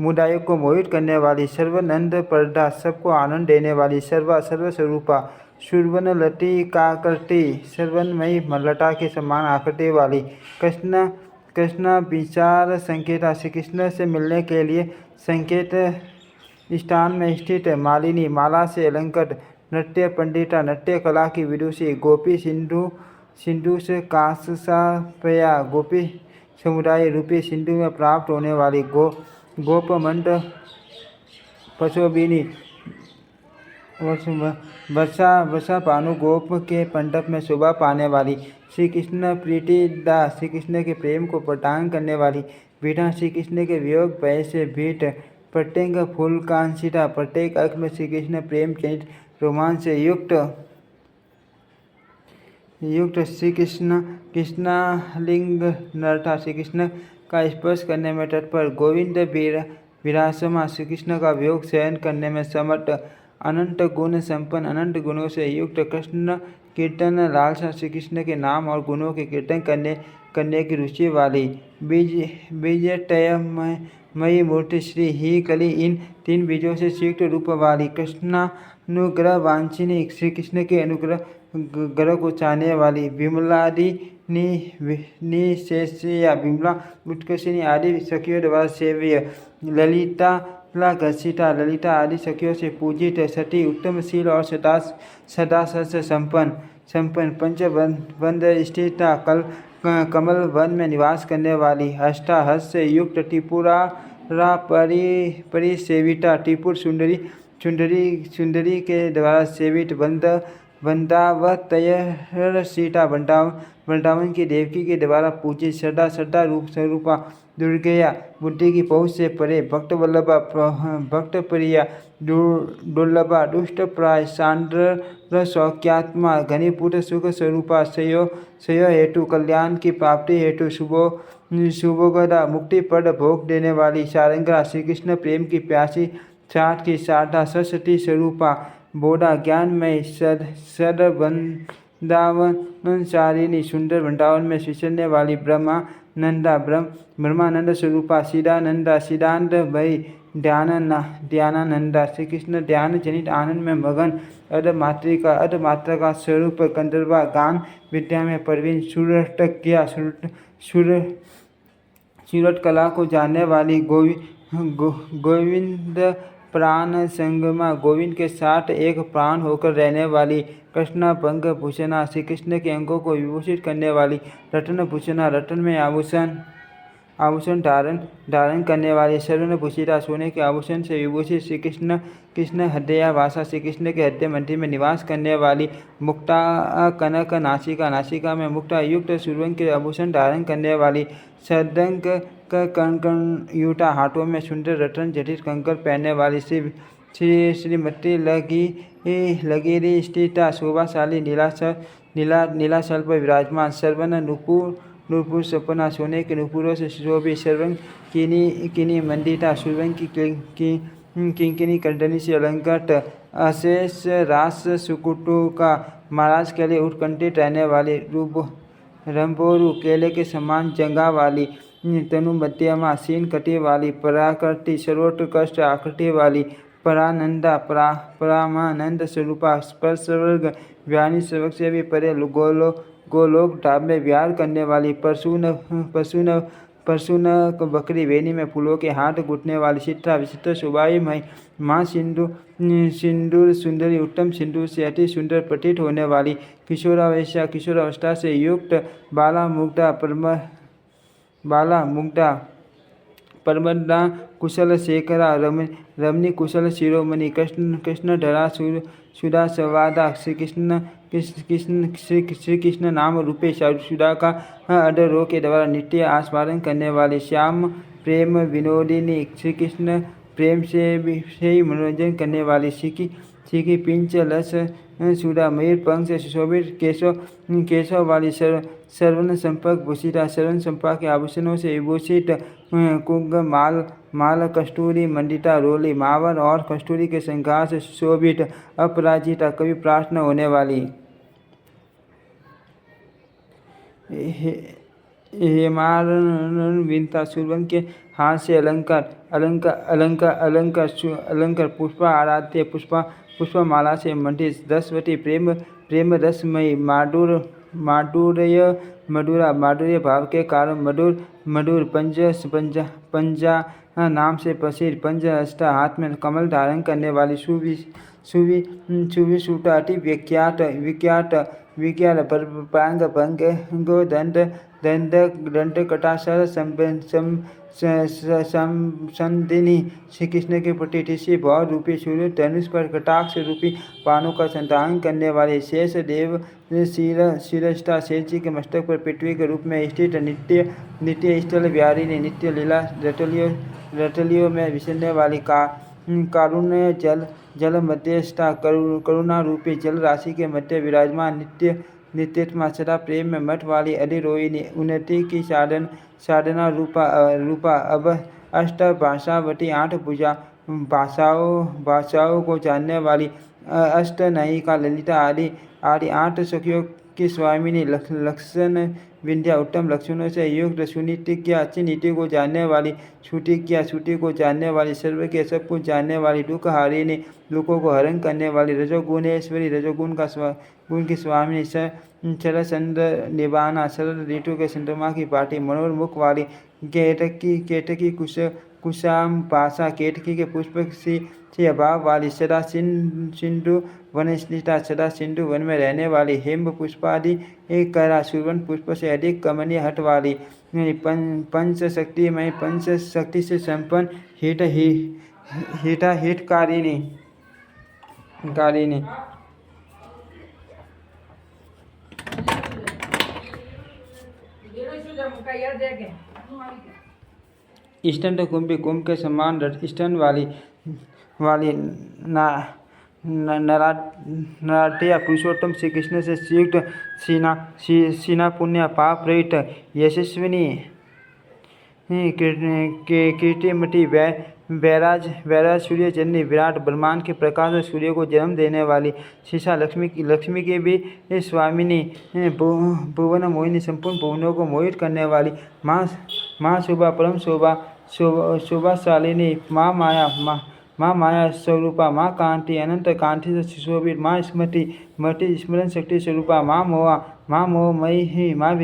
मुदायों को मोहित करने वाली सर्वनंद प्रदा सबको आनंद देने वाली सर्वस्वरूपा सुरवन लटिकाकृति सर्वनमयी लटा के समान आकृति वाली कृष्ण विचार संकेता श्री कृष्ण से मिलने के लिए संकेत स्थान में स्थित मालिनी माला से अलंकृत नृत्य पंडिता नृत्य कला की विदुषी गोपी सिंधु से कांसापया गोपी समुदाय रूपी सिंधु में प्राप्त होने वाली गोपमंड पशोभिनी वर्षा पानु गोप के मंडप में शोभा पाने वाली श्री कृष्ण प्रीतिदा श्री कृष्ण के प्रेम को प्रदान करने वाली बीटा श्री कृष्ण के वियोग भय से भीट प्रत्येक फूल कांसिता प्रत्येक अंक में श्री कृष्ण प्रेम जनित रोमांच से युक्त श्री कृष्णलिंग नरता श्री कृष्ण का स्पर्श करने में तत्पर गोविंद विरासमा श्री कृष्ण का वियोग सहन करने में समर्थ अनंत गुण संपन्न अनंत गुणों से युक्त कृष्ण कीर्तन लालसा श्री कृष्ण के नाम और गुणों के कीर्तन करने की रुचि वाली बीजतयमयी मूर्ति श्री ही कली इन 3 बीजों से युक्त रूप वाली कृष्णानुग्रह वांछिनी श्री कृष्ण के अनुग्रह ग्रह को चाहने वाली विमलादि निशेषया विमला उत्कर्षिणी आदि सखियों द्वारा सेव्य ललिता घसिता ललिता आदि सखियों से पूजित सती उत्तमशील और सदा से संपन्न पंचबंध स्थिता कमल वन में निवास करने वली अष्टाहस से युक्त त्रिपुरा परिसेविता त्रिपुर सुंदरी के द्वारा सेवित वृंदावतयर सीता वृंदावन की देवकी के द्वारा पूजित श्रद्धा रूप स्वरूपा दुर्गया बुद्धि की पहुँच से परे भक्त वल्लभा भक्त प्रिया दुर्लभा दुष्ट प्राय सांद्र सौख्यात्मा घनीभूत सुख स्वरूपा सयो हेतु कल्याण की प्राप्ति हेतु शुभोगदा मुक्तिपद भोग देने वाली सारंगा श्री कृष्ण प्रेम की प्यासी साठ की शारदा सरस्वती स्वरूपा बोधा ज्ञानमय सद वृंदावनचारिणी सुंदर वृंदावन में विचरने वाली ब्रह्मानंद स्वरूपा सिदानंदा सिदानंद भई ध्यानानंदा श्री कृष्ण ध्यान जनित आनंद में मगन अधमात्रा का स्वरूप गंधर्वा गान विद्या में प्रवीण सूरत कला को जानने वाली गोविंद प्राण संगमा गोविंद के साथ एक प्राण होकर रहने वाली कृष्ण भंग भूषणा श्री कृष्ण के अंगों को विभूषित करने वाली रत्न भूषणा रत्न में आभूषण धारण करने वाले स्वर्ण भूषिता सोने के आभूषण से विभूषित श्री कृष्ण हृदया वासा श्री कृष्ण के हृदय मंदिर में निवास करने वाली मुक्ता कनक नासिका में मुक्ता युक्त सुरवंग के आभूषण धारण करने वाली सदंक कंकण युता हाथों में सुंदर रत्न जटित कंकर पहनने वाली श्रीमती लगेरी स्थिता शोभाशाली नीलाचल पर विराजमान सर्वन नूपुर सपना सोने के नूपुरों से शोभित सर्वंग किनी मंडिता सुरवंग की किंकिनी कंडनी से अलंकृत अशेष रास सुकुटु का महाराज के लिए उत्कंठित रहने वाली रंभोरु केले के समान जंगा वाली तनु मध्यमा सीन कटी वाली पराकृति सर्वोत्कृष्ट आकृति वाली परानंदा परामानंद स्वरूपा स्पर्शवर्ग व्यानी सर्वक से भी परे गोलोक धाम में विहार करने वाली परशुन बकरी वेणी में फूलों के हाथ घुटने वाली चित्रा विचित्र शोभामय माँ सिंदूर सुंदरी उत्तम सिंदूर से अति सुंदर प्रतीत होने वाली किशोरावस्था से युक्त बाला मुग्धा परमदा कुशल शेखरा रमणी कुशल शिरोमणि कृष्ण धरा सुधा सवादा श्री कृष्ण नाम रूपे सुधा का अडरों के द्वारा नित्य आस्वादन करने वाले श्याम प्रेम विनोदिनी श्री कृष्ण प्रेम से ही मनोरंजन करने वाली सीखी पिंच लस सूड़ा मयूर पंख से सुशोभित केशव वाली सर्वन संपर्क भूषिता सर्वन संपर्क के आभूषणों से विभूषित कुंग माल कस्तूरी मंडिता रोली मावन और कस्तूरी के श्रृंगार से सुशोभित अपराजिता कभी प्राप्त न होने वाली हेमारविंता सुरवन के हाथ से अलंकार पुष्पा आराध्य पुष्पा माला से मंडित 10वटी प्रेम रसमयी माधुर्य भाव के कारण मधुर पंजा नाम से प्रसिद्ध पंज हस्ता हाथ में कमल धारण करने वाली सूटा अति विख्यात पांग भंगो दंड कटासर संदिनी श्री कृष्ण के प्रति ऋषि भाव रूपी सूर्य धनुष पर कटाक्ष रूपी बाणों का संधान करने वाले शेष देव शिरस्था शेष जी के मस्तक पर पृथ्वी के रूप में स्थित नित्य स्थल बिहारी ने नित्य लीला रटलियों में विचरने वाली कारुण्य जल मध्यस्था करुणा रूपी जल राशि के मध्य विराजमान नित्यत्मा सदा प्रेम में मठ वाली अधिरोहिणी उन्नति की साधना रूपा अब अष्ट भाषावती 8 भुजा भाषाओं को जानने वाली अष्ट नायिका ललिता आदि 8 सखियों की स्वामिनी लक्षण विंध्या उत्तम लक्षणों से युक्त सुनीति क्या अच्छी नीति को जानने वाली छुट्टी को जानने वाली सर्व के सब कुछ जानने वाली दुख हारिणी दुखों को हरण करने वाली रजोगुणेश्वरी रजोगुण गुण की स्वामिनी शरद निभाना शरद ऋतु के चंद्रमा की पार्टी मनोरमुख वाली केतकी कुशाम पाशा केतकी के पुष्प से अभाव वाली सदा सिंधु वन स्थिता सदा सिंधु वन में रहने वाली हेम पुष्पादि एक करा सुवन पुष्प से अधिक कमनीय हट वाली पंच शक्ति से संपन्न हितकारिणी स्तन कुंभ के समान स्तन वाली नराध्या पुरुषोत्तम श्री कृष्ण से युक्त सीना पुण्य पाप रहित यशस्विनी कीर्तिमती वैराज सूर्य जननी विराट ब्रह्मांड के प्रकाश सूर्य को जन्म देने वाली शीशा लक्ष्मी की भी स्वामिनी भुवन मोहिनी संपूर्ण भुवनों को मोहित करने वाली माँ शोभा परम शोभाशालिनी माँ माया स्वरूपा माँ कांति अनंत कांति से सुशोभित माँ स्मृति स्मरण शक्ति स्वरूपा माँ मोहमयी माँ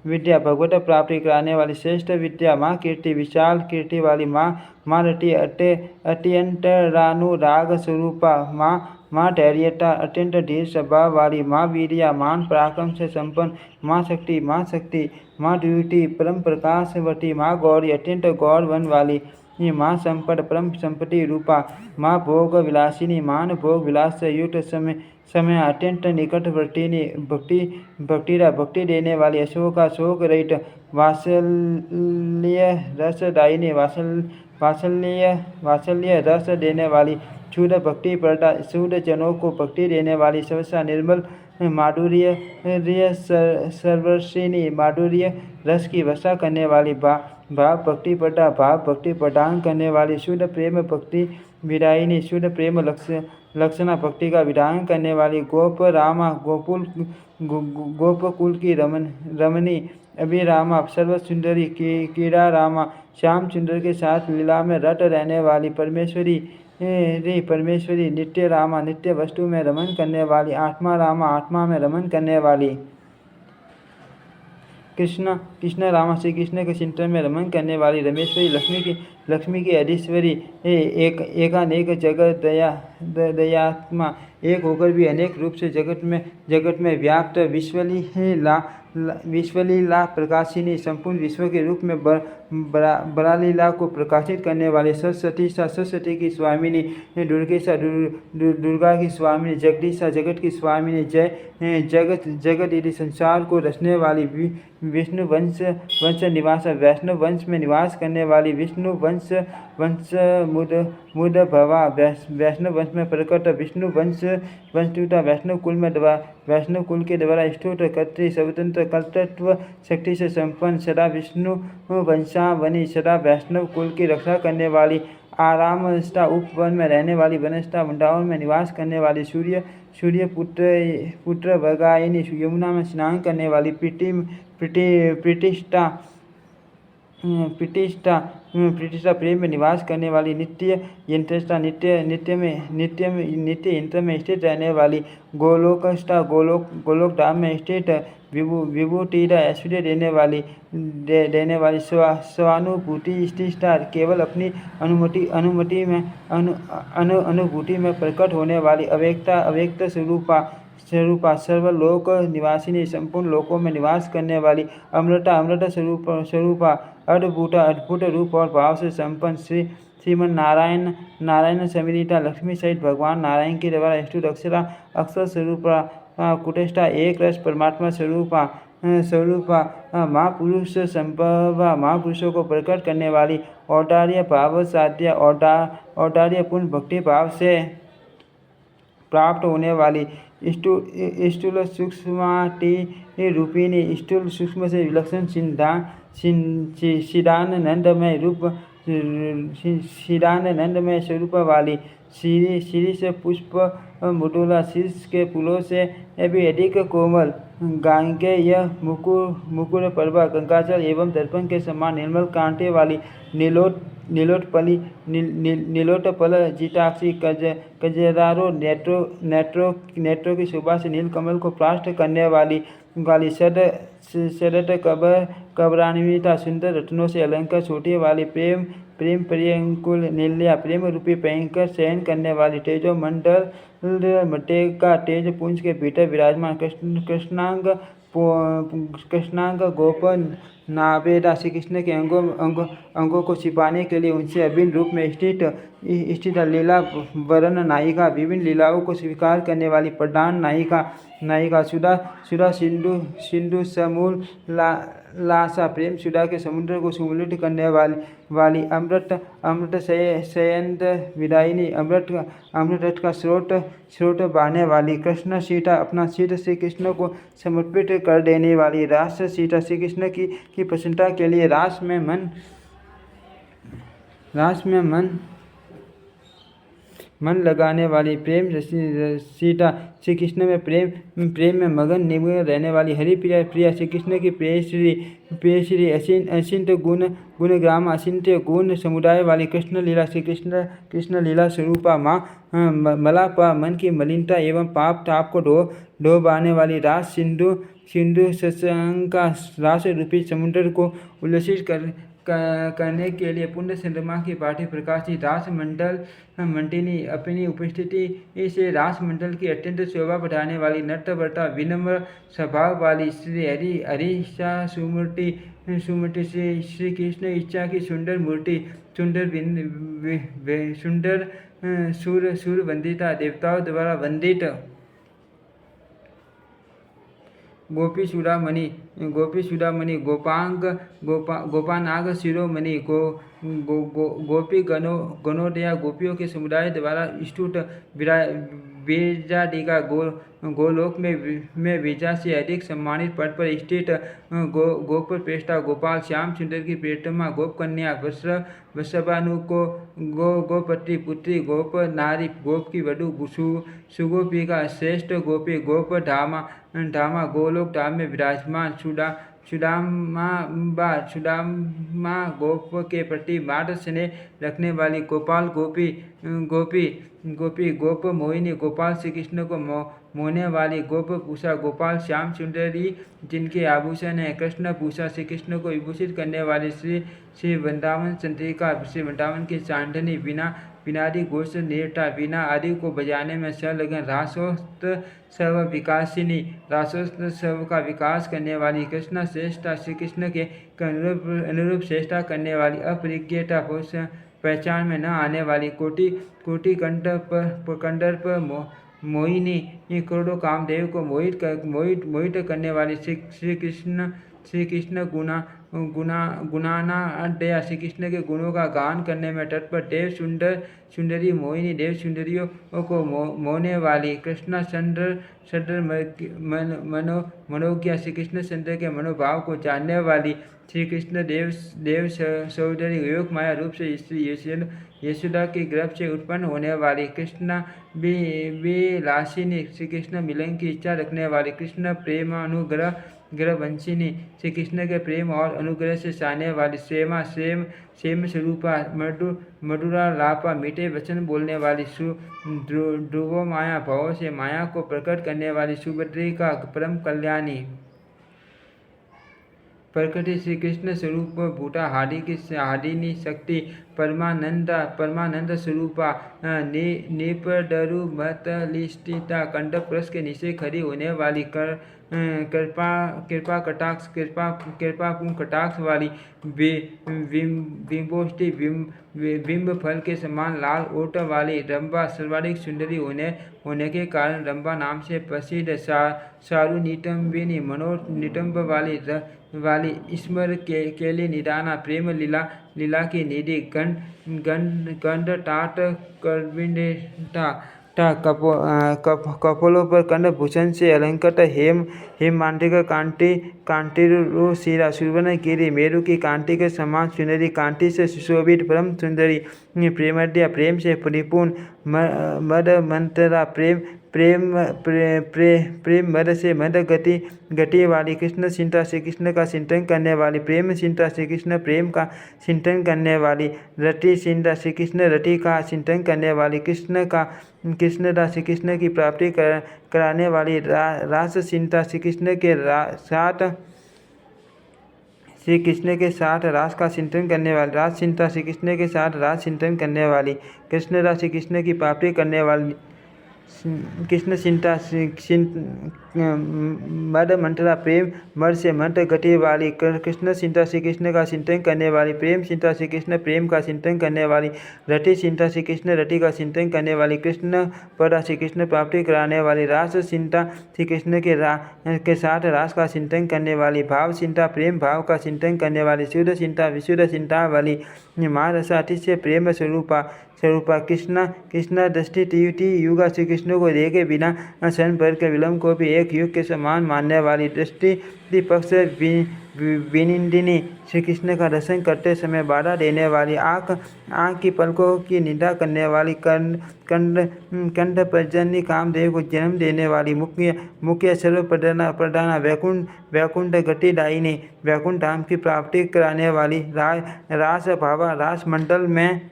विद्या भगवत प्राप्ति कराने वाली श्रेष्ठ विद्या माँ कीर्ति विशाल कीर्ति वाली माँ रति अत्यंत रानुराग स्वरूपा माँ धैर्यता अत्यंत धीर स्वभाव वाली माँ वीर्या मान पराक्रम से संपन्न माँ शक्ति माँ द्युति परम प्रकाशवती माँ गौरी अत्यंत गौरवन वाली माँ संपद परम संपत्ति रूपा माँ भोग विलासिनी मान भोग विलास से युक्त समय अत्यंत निकटवर्तिनी भक्ति देने वाली शोक रहित वात्सल्य रसदायिनी वात्सल्य रस देने वाली शुद्ध भक्ति प्रदा शुद्ध जनों को भक्ति देने वाली सर्वसा निर्मल माधुर्य सर्वश्रेणी माधुर्य रस की वर्षा करने वाली भाव भक्ति प्रदान करने वाली शुद्ध प्रेम भक्ति विदायिनी शुद्ध प्रेम लक्षणा भक्ति का विधान करने वाली गोप रामा गोपकुल की रमणी अभिरामा सर्व सुंदरी कीड़ा रामा श्याम सुंदर के साथ लीला में रट रहने वाली परमेश्वरी नित्य रामा नित्य वस्तु में रमन करने वाली आत्मा रामा आत्मा में रमन करने वाली कृष्ण रामा श्री कृष्ण के चिंतन में रमन करने वाली रमेश्वरी लक्ष्मी की अधीश्वरी एकानेक जगत दयात्मा एक होकर भी अनेक रूप से जगत में व्याप्त विश्वलीला प्रकाशिनी संपूर्ण विश्व के रूप में बरालीला को प्रकाशित करने वाले सरस्वती की स्वामिनी दुर्गा की स्वामिनी जगदीशा जगत की स्वामिनी जगत यदि संसार को रचने वाली विष्णु वंश निवास वैष्णव वंश में निवास करने वाली विष्णु वंश वंश मुद भवा वैष्णव वंश में प्रकट विष्णु वंश टूटा वैष्णव कुल में वैष्णव कुल के द्वारा स्तुत कर्त्री स्वतंत्र कर्तृत्व शक्ति से संपन्न सदा विष्णु वंशावनी सदा वैष्णव कुल की रक्षा करने वाली आरामस्था उपवन में रहने वाली वनस्था वृंदावन में निवास करने वाली सूर्य पुत्र वगायनी यमुना में स्नान करने वाली प्रतिष्ठा प्रेम में निवास करने वाली नित्य यंत्रस्था नित्य यंत्र में स्थित रहने वाली गोलोकस्था गोलोक धाम में स्थित विभूतिदा ऐश्वर्य देने वाली स्वानुभूति स्थिष्ठा केवल अपनी अनुभूति में प्रकट होने वाली अव्यक्त स्वरूपा सर्वलोक निवासिनी संपूर्ण लोकों में निवास करने वाली अमृत स्वरूपा अद्भुत रूप और भाव से संपन्न श्रीमन नारायण समिता लक्ष्मी सहित भगवान नारायण के द्वारा स्तुत अक्षर स्वरूपा कुटेष्टा एक रस परमात्मा स्वरूपा महापुरुष संभवा महापुरुषों को प्रकट करने वाली औदार्य भाव साध्य औदार्य पूर्ण भक्ति भाव से प्राप्त होने वाली स्थूल सूक्ष्माति रूपिणी स्थूल सूक्ष्म से विलक्षण सिदानंदमय रूप सिदानंदमय स्वरूप वाली शीर्ष पुष्प मुटुला शीर्ष के फूलों से भी अधिक कोमल गांगे यह मुकुर पर्वा गंगाजल एवं दर्पण के समान निर्मल कांटे वाली नीलोटपल जीताक्षी कजरारो नेत्रों की शोभा से नीलकमल को प्राप्त करने वाली शरद कबरान्विता सुंदर रत्नों से अलंकार छोटे वाली प्रेम प्रियंकुल नील्या प्रेम रूपी भयंकर शयन करने वाली तेजो मंडल मटे का तेज पुंज के भीतर विराजमान कृष्णांग गोप नावेदा श्री कृष्ण के अंगों को छिपाने के लिए उनसे अभिन्न रूप में स्थित लीला वरण नायिका विभिन्न लीलाओं को स्वीकार करने वाली प्रधान नायिका सुधा सिंधु समूल लासा प्रेम सुधा के समुद्र को सुमलित करने वाली अमृत शयन विदायिनी अमृत का स्रोत बहाने वाली कृष्ण सीता अपना सीता श्री कृष्ण को समर्पित कर देने वाली रास सीता श्री कृष्ण की प्रसन्नता के लिए रास में मन लगाने वाली प्रेम सीता श्री कृष्ण में प्रेम में मगन निमग्न रहने वाली हरि प्रिया श्री कृष्ण की प्रिय असिंत गुण ग्राम असिंत गुण समुदाय वाली कृष्ण लीला श्री कृष्ण लीला स्वरूपा माँ मलापा मन की मलिनता एवं पाप ताप को ढो बाने वाली रास सिंधु सत्संग रास रूपी समुद्र को उल्लसित करने के लिए पुण्य चंद्रमा की पाठी प्रकाशी रास मंडिनी अपनी उपस्थिति से रास मंडल की अत्यंत शोभा बढ़ाने वाली नर्तवर्ता विनम्र स्वभाव वाली श्री हरिषा सुमूर्ति श्री कृष्ण इच्छा की सुंदर मूर्ति सुंदर सूर वंदिता देवताओं द्वारा वंदित गोपी चूड़ामणि गोपानाग शिरोमणि गोपी गणोदया गोपियों के समुदाय द्वारा स्तुत विरजादिका गोलोक में विरजा से अधिक सम्मानित पद पर स्थित गोकुल प्रेष्ठा गोपाल श्याम सुंदर की प्रियतमा गोप कन्या वृषभानु को गोपति पुत्री गोप नारी गोप की वधु सुगोपी का श्रेष्ठ गोपी गोप धामा गोलोक धाम में विराजमान सुदामा गोप के प्रति मात्र स्नेह रखने वाली गोपाल गोपी गोप मोहिनी गोपाल श्री कृष्ण को मोहने वाली गोप पूषा गोपाल श्याम सुंदरी जिनके आभूषण है कृष्ण पूषा श्री कृष्ण को विभूषित करने वाली श्री वृंदावन चंद्रिका श्री वृंदावन की चांदनी बिनादी गोष्ठ निर्ता बिना आदि को बजाने में संलग्न रासोत्सव सर्व विकासिनी रासोत्सव सर्व का विकास करने वाली कृष्ण श्रेष्ठा श्री कृष्ण के अनुरूप श्रेष्ठा करने वाली अपरिज्ञता पहचान में न आने वाली कोटि कंडर पर मोहिनी करोड़ों कामदेव को मोहित करने वाली श्री कृष्ण गुणानाड्या श्री कृष्ण के गुणों का गान करने में तत्पर देव सुंदरी मोहिनी देव सुंदरियों को मोहने वाली कृष्णा चंद्र मनोज्ञा श्री कृष्ण चंद्र के मनोभाव को जानने वाली श्री कृष्ण देव सहोदरी योग माया रूप से श्री यशोदा के गर्भ से उत्पन्न होने वाली कृष्णा विलासिनी श्री कृष्ण मिलन की इच्छा रखने वाली कृष्ण प्रेमानुग्रह वंशिनी श्री कृष्ण के प्रेम और अनुग्रह से साने वाली सेम स्वरूपा मधुरा लापा मीठे वचन बोलने वाली ध्रुव माया भाव से माया को प्रकट करने वाली सुभद्रिका परम कल्याणी प्रकृति श्री कृष्ण स्वरूप बूटा हाडिनी शक्ति परमानंद स्वरूपा निपडरु मतलिष्टिता कंठ पुरुष के नीचे खड़ी होने वाली कृपा कटाक्ष वाली बिंबोष्टि बिंब फल के समान लाल ओट वाली रंभा सर्वाधिक सुंदरी होने के कारण रंभा नाम से प्रसिद्ध सारु नितंबिनी मनोनितंब वाली स्मर केली निदाना प्रेम लीला की निधि गंड टाट करविंडा कपोलों पर कंडभूषण से अलंकृत हेम मांडिक कांटिरु शिरा सुवर्ण गिरी मेरु की कांति के समान सुंदरी कांति से सुशोभित परम सुंदरी प्रेमद्या प्रेम से परिपूर्ण मद मंत्रा प्रेम मद से मद गति वाली कृष्ण चिंता श्री कृष्ण का चिंतन करने वाली प्रेम चिंता श्री कृष्ण प्रेम का चिंतन करने वाली रति चिंता श्री कृष्ण रति का चिंतन करने वाली कृष्णदा श्री कृष्ण की प्राप्ति कराने वाली रास चिंता श्री कृष्ण के साथ रास का चिंतन करने वाली रास चिंता श्री कृष्ण के साथ रास चिंतन करने वाली कृष्णदा श्री कृष्ण की प्राप्ति करने वाली कृष्ण चिंता मद मंत्रा प्रेम मद से मंत्र गति वाली कृष्ण चिंता श्री कृष्ण का चिंतन करने वाली प्रेम चिंता श्री कृष्ण प्रेम का चिंतन करने वाली रति चिंता श्री कृष्ण रति का चिंतन करने वाली कृष्ण पदा श्री कृष्ण प्राप्ति कराने वाली रास चिंता श्री कृष्ण के साथ रास का चिंतन करने वाली भाव चिंता प्रेम भाव का चिंतन करने वाली शुद्ध चिंता विशुद्ध चिंता वाली महारसाति से प्रेम स्वरूपा कृष्णा दृष्टि युगा श्री कृष्ण को देखे बिना क्षण भर के विलंब को भी एक युग के समान मानने वाली दृष्टि पक्ष विनिंदिनी श्री कृष्ण का दर्शन करते समय बाधा देने वाली आँख की पलकों की निंदा करने वाली कंठ पर्जन्य कामदेव को जन्म देने वाली मुख्य सर्व प्रधाना वैकुंठ गति दायिनी वैकुंठ धाम की प्राप्ति कराने वाली रास भावा रास मंडल में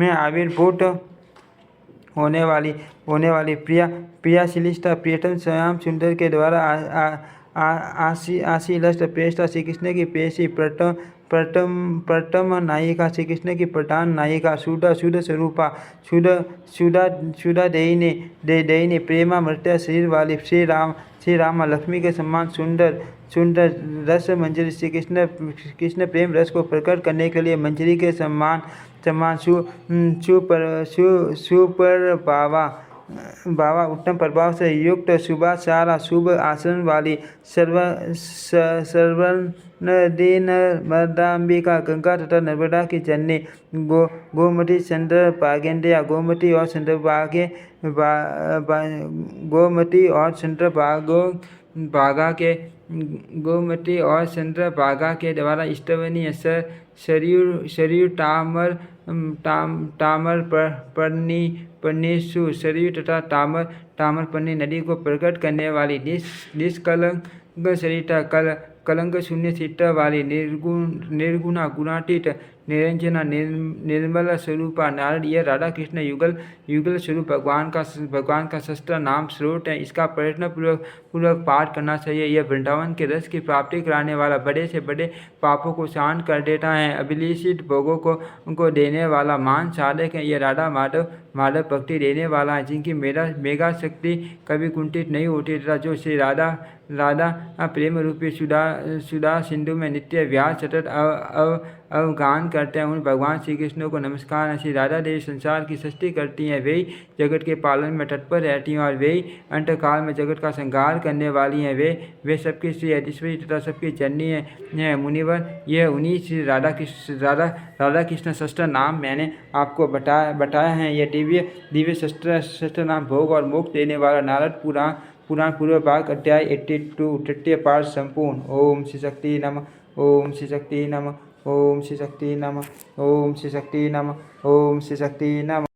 आविर्भूत होने वाली प्रिया शिलिष्टा प्रियतम श्याम सुंदर के द्वारा आशीलष्ट प्रेष्ठा श्री कृष्ण की पेशी प्रथम नायिका श्री कृष्ण की प्रधान नायिका शुद्ध स्वरूपा शुद्धा देयिनी प्रेमा मृत्या शरीर वाली श्री रामा लक्ष्मी के समान सुंदर रस मंजरी श्री कृष्ण प्रेम रस को प्रकट करने के लिए मंजरी के समान सुपर बाबा उत्तम प्रभाव से युक्त शुभाचारा शुभ आसन वाली सर्वनदीन मर्दाम्बिका गंगा तथा नर्मदा की जननी गोमती चंद्र भागेंद्रिया गोमती और चंद्रभागा के द्वारा स्तवनीय शरीर तामर पर्णेशु शरीर तथा तामर पर्णी नदी को प्रकट करने वाली निष्कलंक सरिता कलंक शून्य चित्त वाली निर्गुणा गुणातीत निरंजना निर्मल स्वरूपा नारद यह राधा कृष्ण युगल स्वरूप भगवान का शस्त्र नाम स्रोत है। इसका प्रयत्न पूर्वक पाठ करना चाहिए। यह वृंदावन के रस की प्राप्ति कराने वाला बड़े से बड़े पापों को शांत कर देता है। अभिलिषित भोगों को देने वाला मान साधक है। यह राधा माधव भक्ति देने वाला है, जिनकी मेगा शक्ति कभी कुंठित नहीं होती तथा जो श्री राधा प्रेम रूपी सुधा सिंधु में नित्य व्यास सतत अवगाहन करते हैं उन भगवान श्री कृष्ण को नमस्कार है। श्री राधा देवी संसार की सृष्टि करती हैं, वही जगत के पालन में तत्पर रहती हैं और वही अंतकाल में जगत का संहार करने वाली हैं। वे सबकी श्री अधीश्वरी तथा सबकी जननी हैं। मुनिवर, यह उन्हीं श्री राधा कृष्ण शस्त्र नाम मैंने आपको बताया है। यह दिव्य शस्त्र नाम भोग और मोक्ष देने वाला नारद पुराण पूर्व भाग अध्याय 82 तृतीय पाठ संपूर्ण। ओम श्री शक्ति नमः। ओम श्री शक्ति नमः। ओम श्री शक्ति नमः। ओम श्री शक्ति नमः। ओम श्री शक्ति नमः।